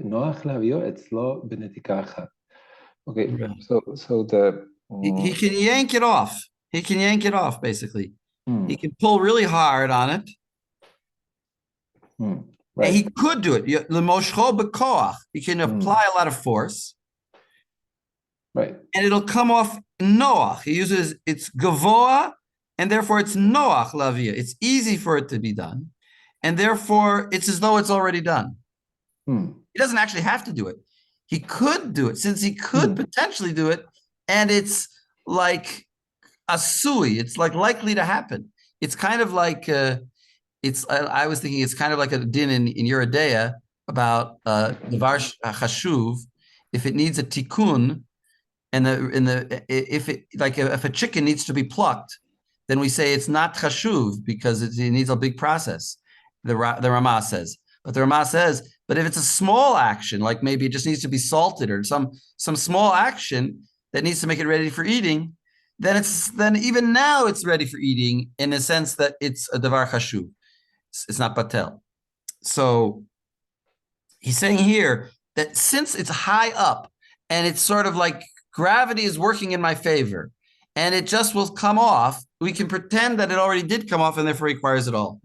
נוח להביאו אצלו בנתיקה אחת. Okay, so the he can yank it off. He can yank it off basically. He can pull really hard on it. Right. And he could do it. L'moshcho b'koach. He can apply a lot of force. Right. And it'll come off noach. He uses it's gavoa, and therefore it's noach lavia. It's easy for it to be done. And therefore it's as though it's already done. He doesn't actually have to do it. He could do it, since he could potentially do it, and it's like a sui. It's like likely to happen. It's kind of like I was thinking it's kind of like a din in Yeridea about devar chashuv. If it needs a tikkun, and if a chicken needs to be plucked, then we say it's not chashuv because it needs a big process. The Ramah says, but the Ramah says, but if it's a small action, like maybe it just needs to be salted or some small action that needs to make it ready for eating, then even now it's ready for eating in the sense that it's a davar chashuv. It's not batel. So he's saying here that since it's high up and it's sort of like gravity is working in my favor and it just will come off, we can pretend that it already did come off and therefore requires it all.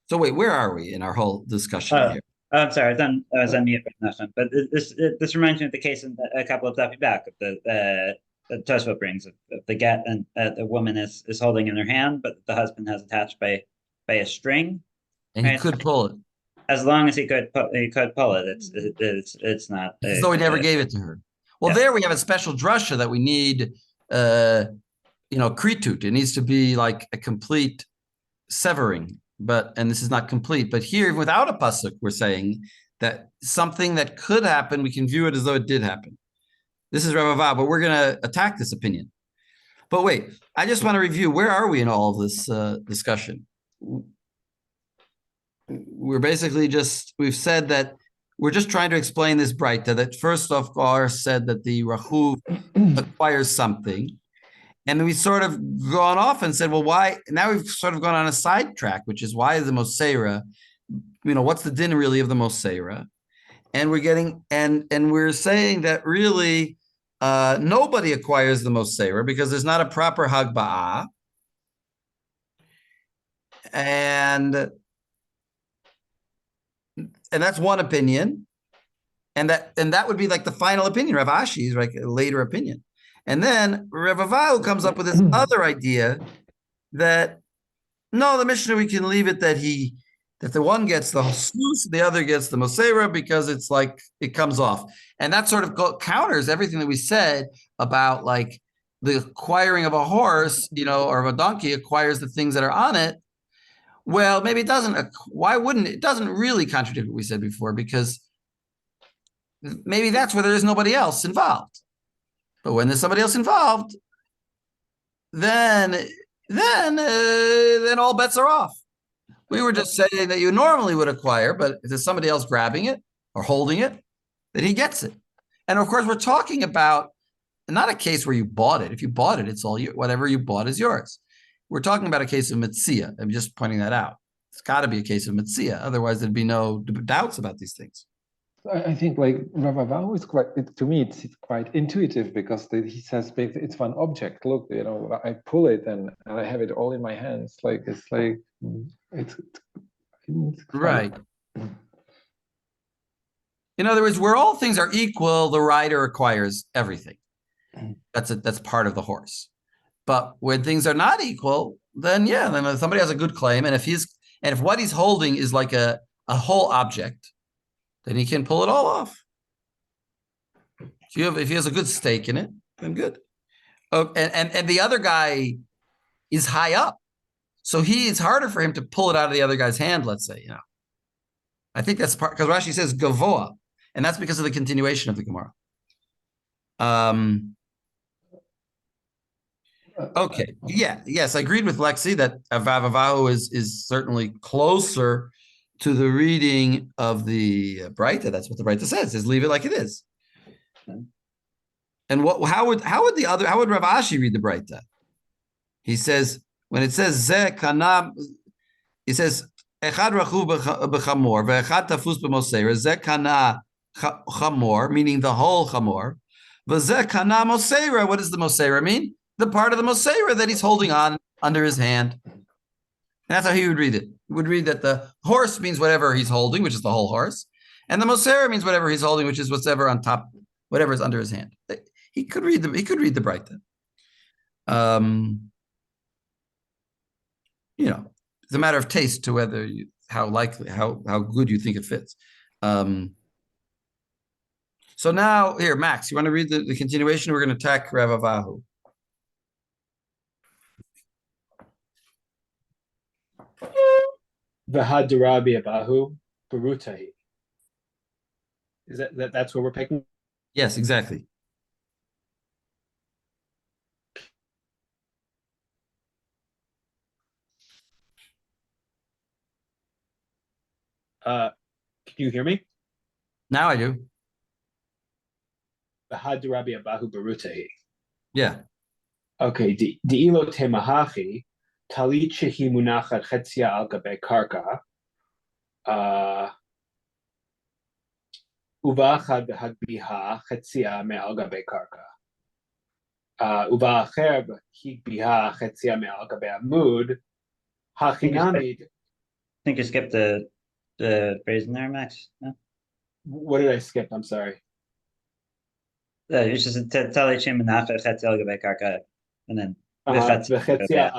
So wait, where are we in our whole discussion Oh, here? I'm sorry, I was on mute, but nothing. But this reminds me of the case in a couple of Duffy back of the Tosfot brings of the get and the woman is holding in her hand, but the husband has attached by a string. And he Right. could pull it. As long as he could pull it. It's not. It's as though he never gave it to her. Well, Yeah. there we have a special drasha that we need, kritut. It needs to be like a complete severing, and this is not complete. But here, without a pasuk, we're saying that something that could happen, we can view it as though it did happen. This is Rav Ava, but we're going to attack this opinion. But wait, I just want to review, where are we in all of this discussion? We're basically we've said that we're just trying to explain this Breita that first of all said that the Rachuv acquires something. And then we sort of gone off and said, well, why? Now we've sort of gone on a sidetrack, which is why the Moseira, what's the din really of the Moseira? And we're getting, and we're saying that really nobody acquires the Moseira because there's not a proper Hagba'ah. And that's one opinion. And that would be like the final opinion. Rav Ashi is like a later opinion. And then Rav Avahu comes up with this other idea that no, the Mishnah, we can leave it that the one gets the snus, the other gets the Moseira because it's like it comes off. And that sort of counters everything that we said about like the acquiring of a horse, or of a donkey acquires the things that are on it. Well, maybe it doesn't. Why wouldn't it? It doesn't really contradict what we said before, because maybe that's where there is nobody else involved. But when there's somebody else involved, then all bets are off. We were just saying that you normally would acquire, but if there's somebody else grabbing it or holding it, then he gets it. And of course, we're talking about not a case where you bought it. If you bought it, it's all you. Whatever you bought is yours. We're talking about a case of Metzia. I'm just pointing that out. It's got to be a case of Metzia. Otherwise, there'd be no doubts about these things. I think like Rav Avahu is to me, it's quite intuitive because he says it's one object. Look, I pull it and I have it all in my hands. It's right. In other words, where all things are equal, the rider acquires everything. That's part of the horse. But when things are not equal, then somebody has a good claim, and if what he's holding is like a whole object, then he can pull it all off. If he has a good stake in it, then good. Oh, and the other guy is high up, so it's harder for him to pull it out of the other guy's hand. Let's say, I think that's part because Rashi says gavoa, and that's because of the continuation of the Gemara. Okay. Yes, I agreed with Lexi that Vav Avahu is certainly closer to the reading of the Breita. That's what the Breita says, is leave it like it is. And how would Rav Ashi read the Breita? He says, when it says Zeh Kana, he says Echad Rachu b'chamor ve'echad tafus b'moseira, Zeh Kana chamor, meaning the whole chamor. V'zeh Kana moseira, what does the moseira mean? The part of the moseira that he's holding on under his hand. And that's how he would read it. He would read that the horse means whatever he's holding, which is the whole horse, and the moseira means whatever he's holding, which is whatever on top, whatever is under his hand. He could read the Breita. It's a matter of taste to whether how good you think it fits. So now here, Max, you want to read the continuation? We're going to attack Rav Avahu. V'hadarabi Abahu Barutahi. Is that's what we're picking? Yes, exactly. Can you hear me? Now I do. V'hadarabi Abahu Barutahi. Yeah. Okay. Di'ilo temahachi talit shehi munachat chetzia al gabe karka. Uvachad hagbiha chetzia me al gabe karka. Uvacher higbiha chetzia me al gabe amud. Hachinamid. think you skipped the phrase in there, Max. No? What did I skip? I'm sorry. It's just Tali Chimanaka Chetzi al Gabe Karka, and then V'chetzia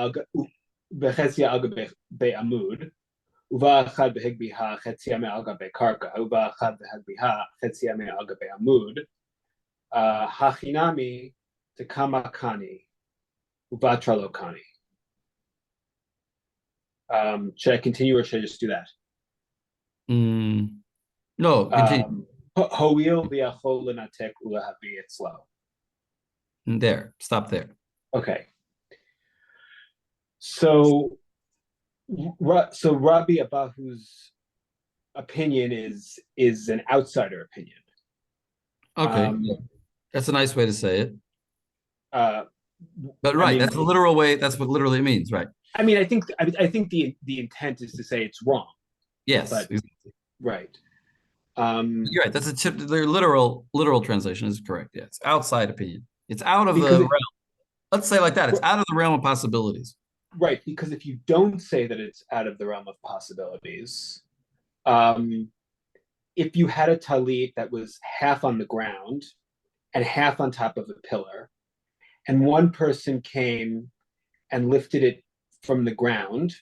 al gabe amud, uva'achad behigbiha chetzia me'al gabe karka, uva'achad behigbiha chetzia me'al gabe amud, hachinami tekama kani, uvatralo kani. Should I continue or should I just do that? No, continue. Ho'il v'yachol l'natek ulahavi etzlo. There, stop there. Okay. So Rabbi Abahu's opinion is an outsider opinion. Okay, that's a nice way to say it. But Right, that's the literal way. That's what literally means, right? I mean, I think the intent is to say it's wrong. Yes, But, exactly. Right. You're right. That's a tip. Their literal translation is correct. Yeah, it's outside opinion. It's out of the realm. Let's say like that. It's out of the realm of possibilities. Right, because if you don't say that it's out of the realm of possibilities, if you had a talit that was half on the ground and half on top of a pillar, and one person came and lifted it from the ground,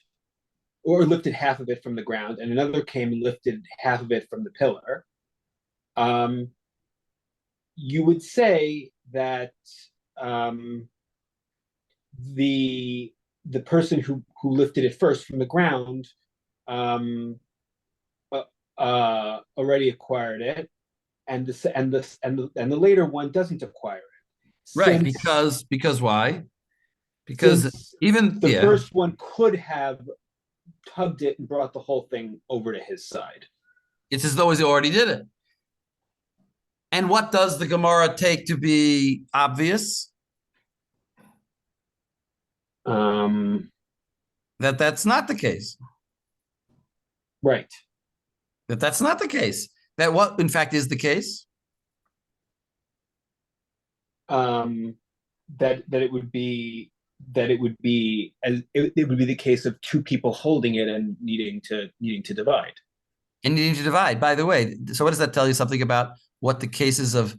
or lifted half of it from the ground, and another came and lifted half of it from the pillar, you would say that the person who lifted it first from the ground already acquired it, and the later one doesn't acquire it. Right, because why? Because even the first one could have tugged it and brought the whole thing over to his side. It's as though he already did it. And what does the Gemara take to be obvious? That's not the case. Right. That's not the case. That what in fact is the case? That it would be the case of two people holding it and needing to divide. And needing to divide. By the way, so what does that tell you something about what the cases of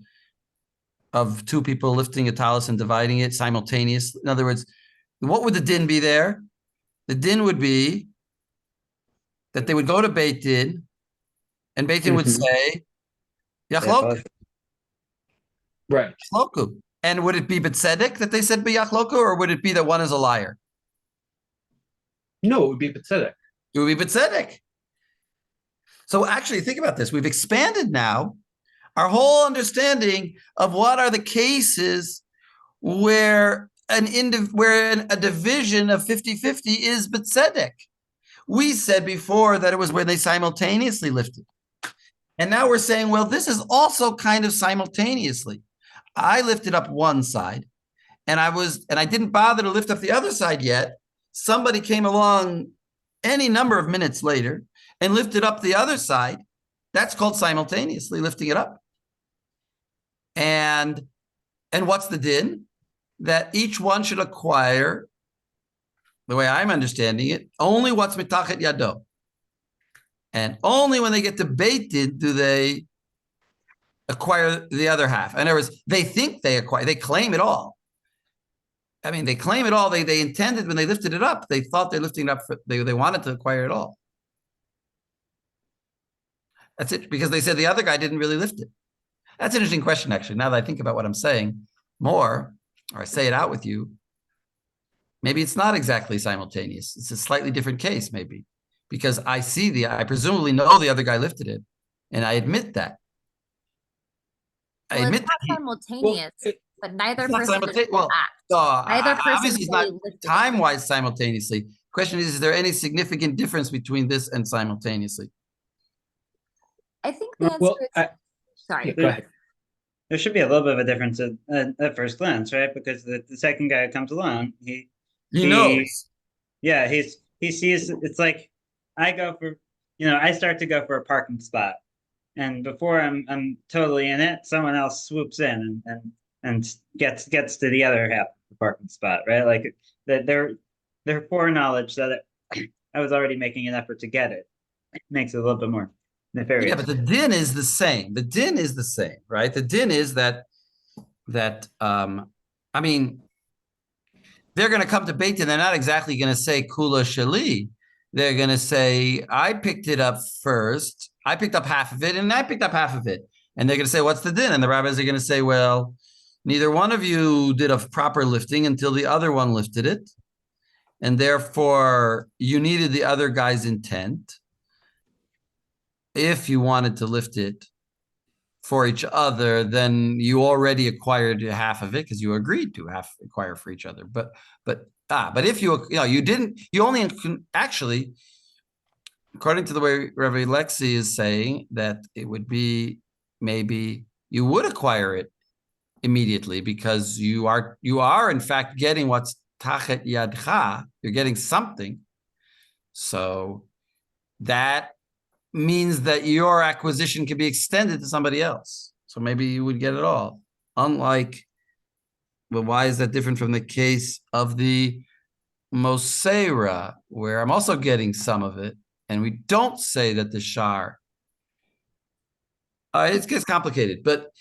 two people lifting a talus and dividing it simultaneously? In other words, what would the din be there? The din would be that they would go to Beit Din, and Beit Din would say, Yachloku. Right. Yachloku. And would it be B'tzedek that they said B'yachloku, or would it be that one is a liar? No, it would be B'tzedek. It would be B'tzedek. So actually, think about this. We've expanded now our whole understanding of what are the cases where a division of 50-50 is B'tzedek. We said before that it was where they simultaneously lifted. And now we're saying, well, this is also kind of simultaneously. I lifted up one side, and I didn't bother to lift up the other side yet. Somebody came along any number of minutes later and lifted up the other side. That's called simultaneously lifting it up. And what's the din? That each one should acquire, the way I'm understanding it, only what's mitachet yado. And only when they get to Beit Din do they acquire the other half. In other words, they think they acquire, they claim it all. I mean, they claim it all. They intended when they lifted it up, they thought they're lifting it up, they wanted to acquire it all. That's it, because they said the other guy didn't really lift it. That's an interesting question, actually. Now that I think about what I'm saying more, or I say it out with you, maybe it's not exactly simultaneous. It's a slightly different case, maybe, because I presumably know the other guy lifted it, and I admit that. Well, it's not simultaneous, but neither person neither person obviously it's not time-wise simultaneously. Question is there any significant difference between this and simultaneously? I think the answer is sorry. Go ahead. There should be a little bit of a difference at first glance, right? Because the second guy who comes along, he knows. Yeah, he sees. It's like I go for, I start to go for a parking spot, and before I'm totally in it, someone else swoops in and gets to the other half of the parking spot, right? Like that they're foreknowledge that I was already making an effort to get it. It makes it a little bit more nefarious. Yeah, but the din is the same. The din is the same, right? The din is that I mean, they're going to come to Beit Din. They're not exactly going to say Kula Shali. They're going to say, I picked it up first. I picked up half of it, and I picked up half of it. And they're going to say, what's the din? And the rabbis are going to say, well, neither one of you did a proper lifting until the other one lifted it. And therefore, you needed the other guy's intent if you wanted to lift it for each other, then you already acquired half of it because you agreed to acquire for each other. But if you didn't, you only actually, according to the way Rabbi Lexi is saying, that it would be maybe you would acquire it immediately because you are in fact getting what's tachet yadcha. You're getting something, so that means that your acquisition can be extended to somebody else. So maybe you would get it all. Unlike, well, why is that different from the case of the Mosera, where I'm also getting some of it, and we don't say that the Shar. It gets complicated, but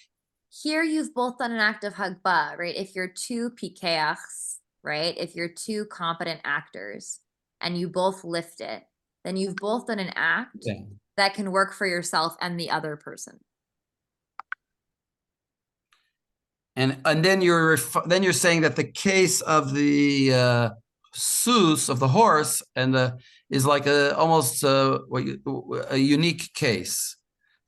here you've both done an act of Hagba, right? If you're two pikeachs, right? If you're two competent actors and you both lift it, then you've both done an act that can work for yourself and the other person. And then you're saying that the case of the sus of the horse and is like almost a unique case.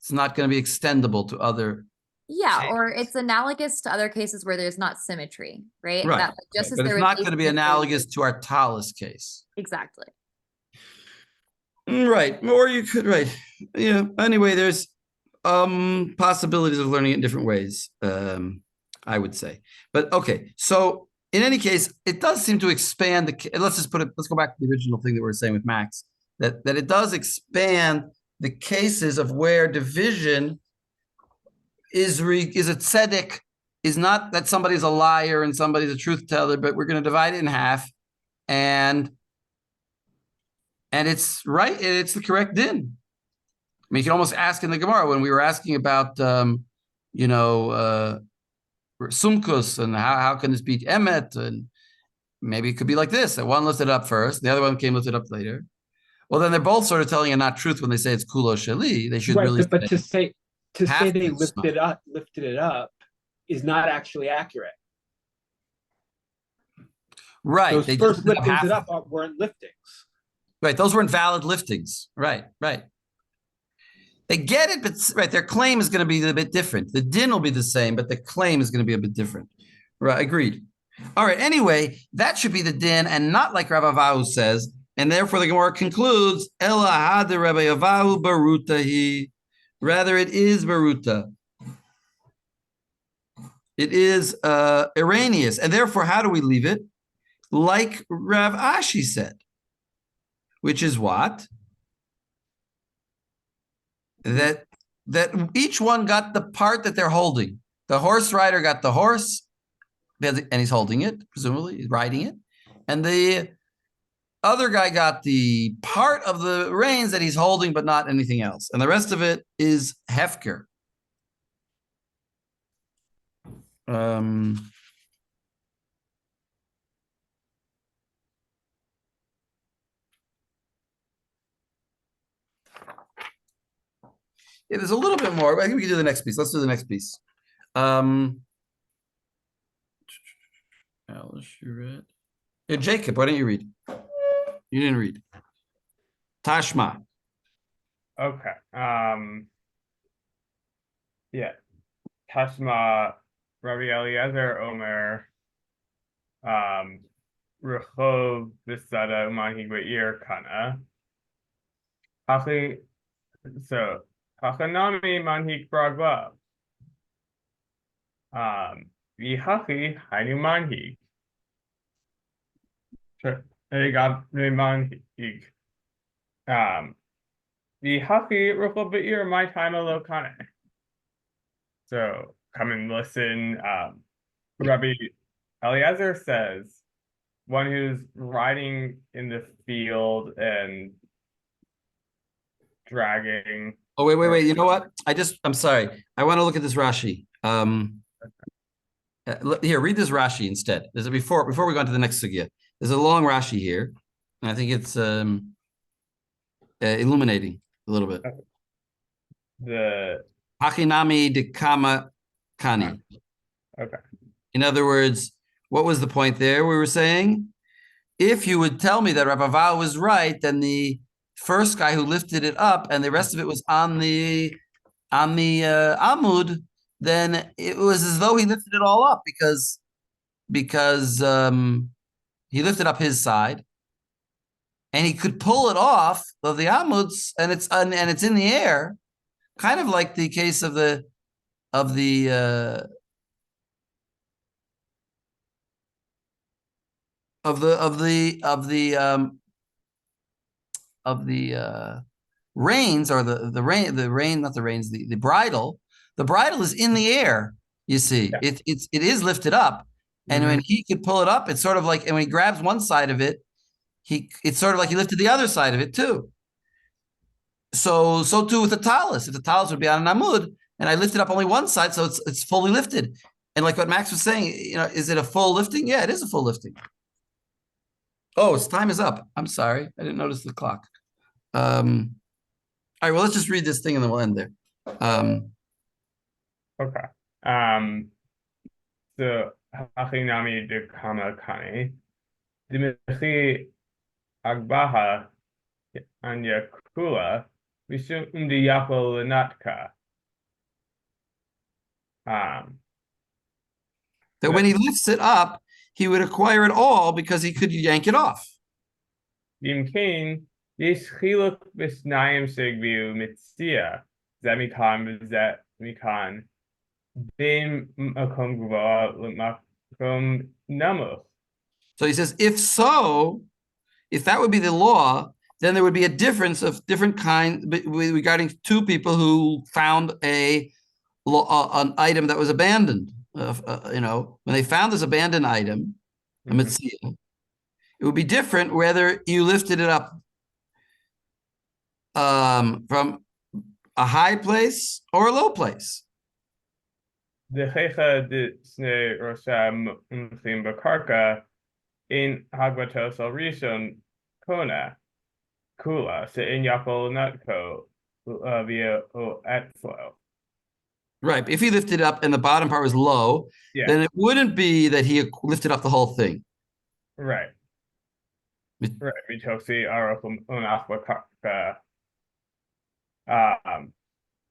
It's not going to be extendable to other. Yeah, or it's analogous to other cases where there's not symmetry, right? Right. That, just as but there it's would not going to be analogous to our Talis case. Exactly. Right. Or you could, right. Yeah. Anyway, there's possibilities of learning it in different ways, I would say. But okay. So in any case, it does seem to expand let's go back to the original thing that we were saying with Max, that it does expand the cases of where division is a tzedek, is not that somebody's a liar and somebody's a truth teller, but we're going to divide it in half, and it's right. It's the correct din. I mean, you can almost ask in the Gemara when we were asking about, sumkus and how can this be emet, and maybe it could be like this: that one lifted it up first, the other one came lifted up later. Well, then they're both sort of telling a not truth when they say it's kulo sheli. They should really. But to say they lifted it up is not actually accurate. Right. Those they first liftings it up weren't liftings. Right. Those weren't valid liftings. Right. They get it, but right, their claim is going to be a bit different. The din will be the same, but the claim is going to be a bit different. Right. Agreed. All right. Anyway, that should be the din, and not like Rav Avahu says. And therefore, the Gemara concludes, Ela had Rabbi Avahu barutahi. Rather, it is baruta. It is erroneous, and therefore, how do we leave it? Like Rav Ashi said, which is what? That each one got the part that they're holding. The horse rider got the horse, and he's holding it, presumably, he's riding it. And the other guy got the part of the reins that he's holding, but not anything else. And the rest of it is hefker. Yeah, there's a little bit more. I think we can do the next piece. Let's do the next piece. Alice, you read? Yeah, Jacob, why don't you read? You didn't read. Tashma. Okay. Yeah. Tashma, Rabbi Eliezer Omer, Rechov Bisada Umahi Be'ir Kana. So Hachanami Manhik Bragva. Vihachi Hainu Manhik. Egab Manhik. Vihachi Rechov Be'ir my time alokane. So come and listen. Rabbi Eliezer says one who's riding in the field and dragging. Oh, wait. You know what? I'm sorry. I want to look at this Rashi. Here, read this Rashi instead. There's before we go on to the next sugya. There's a long Rashi here, and I think it's illuminating a little bit. The Hachinami de kama kani. okay. In other words, what was the point there? We were saying, if you would tell me that Rav Ava was right, then the first guy who lifted it up and the rest of it was on the Amud, then it was as though he lifted it all up because he lifted up his side and he could pull it off of the Amuds and it's in the air, kind of like the case of the reins, or the bridle. The bridle is in the air. You see, Yeah. it is lifted up, and when he could pull it up, it's sort of like, and when he grabs one side of it, it's sort of like he lifted the other side of it too. So too with the talus. If the talus would be on an amud, and I lifted up only one side, so it's fully lifted. And like what Max was saying, is it a full lifting? Yeah, it is a full lifting. Oh, its time is up. I'm sorry, I didn't notice the clock. All right, well, let's just read this thing and then we'll end there. Okay. So Hachinami de kama kani. Dimichi agbaha anya kula. Mishum de yapol lenatka. That when he lifts it up, he would acquire it all because he could yank it off. Yimkin, yesh chiluk bisnayim segviu mitzia. Zemikan mikan. Bim makom gva makom namuch. So he says, if that would be the law, then there would be a difference of different kind regarding two people who found an item that was abandoned. When they found this abandoned item, a Metzia, it would be different whether you lifted it up from a high place or a low place. The checha de sne rosha mchim bakarka in hagvatos al rishon kona kula se in yapol nutko via o atflow. Right. If he lifted it up and the bottom part was low, then it wouldn't be that he lifted up the whole thing. Right. Right. Mitosi arakum unafbakarka.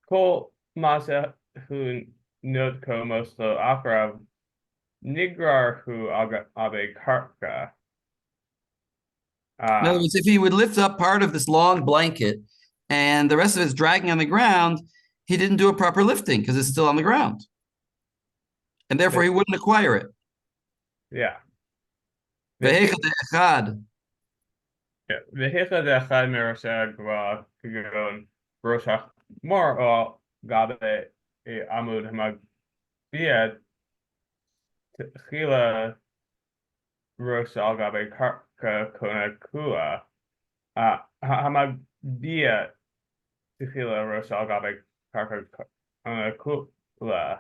Kol masa hun notko mosto akrav nigrar hu abe karka. In other words, if he would lift up part of this long blanket and the rest of it's dragging on the ground, he didn't do a proper lifting because it's still on the ground. And therefore he wouldn't acquire it. Yeah. Vehecha de'echad. Vehecha de'echad merosha gva kigon roshach mor o gabe amud hamagbiad chila rosh al gabe karka kona kua hamagbiad chila rosh al gabe karka kona kula.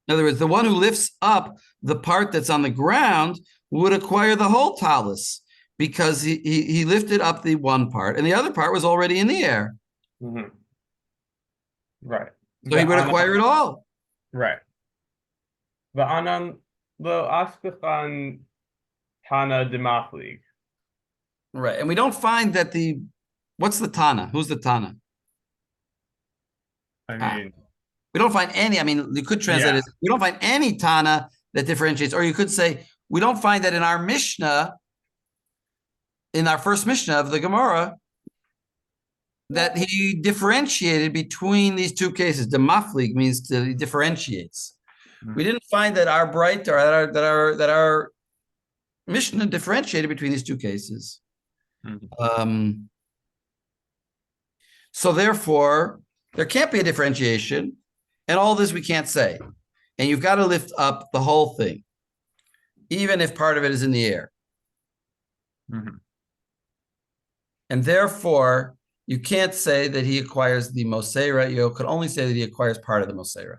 In other words, the one who lifts up the part that's on the ground would acquire the whole talus because he lifted up the one part and the other part was already in the air. Right. So he would acquire it all. Right. Va'anan lo askachan Tana demachlig. Right. And we don't find that what's the Tana? Who's the Tana? I mean, we don't find any. I mean, you could translate it. We don't find any Tana that differentiates, or you could say we don't find that in our Mishnah, in our first Mishnah of the Gemara, that he differentiated between these two cases. The maflig means that he differentiates. We didn't find that our bright or that our Mishnah differentiated between these two cases. So therefore, there can't be a differentiation, and all this we can't say. And you've got to lift up the whole thing, even if part of it is in the air. Mhm. And therefore, you can't say that he acquires the Mosera. You could only say that he acquires part of the Mosera.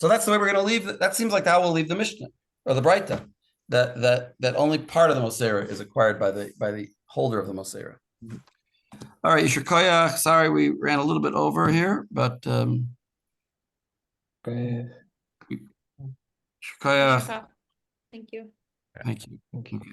So that's the way we're going to leave. That seems like how we'll leave the Mishnah or the Braita. That only part of the Mosera is acquired by the holder of the Mosera. All right, Yishur Koyach. Sorry, we ran a little bit over here, but Yishur Koyach. Thank you. Thank you. Thank you. Okay.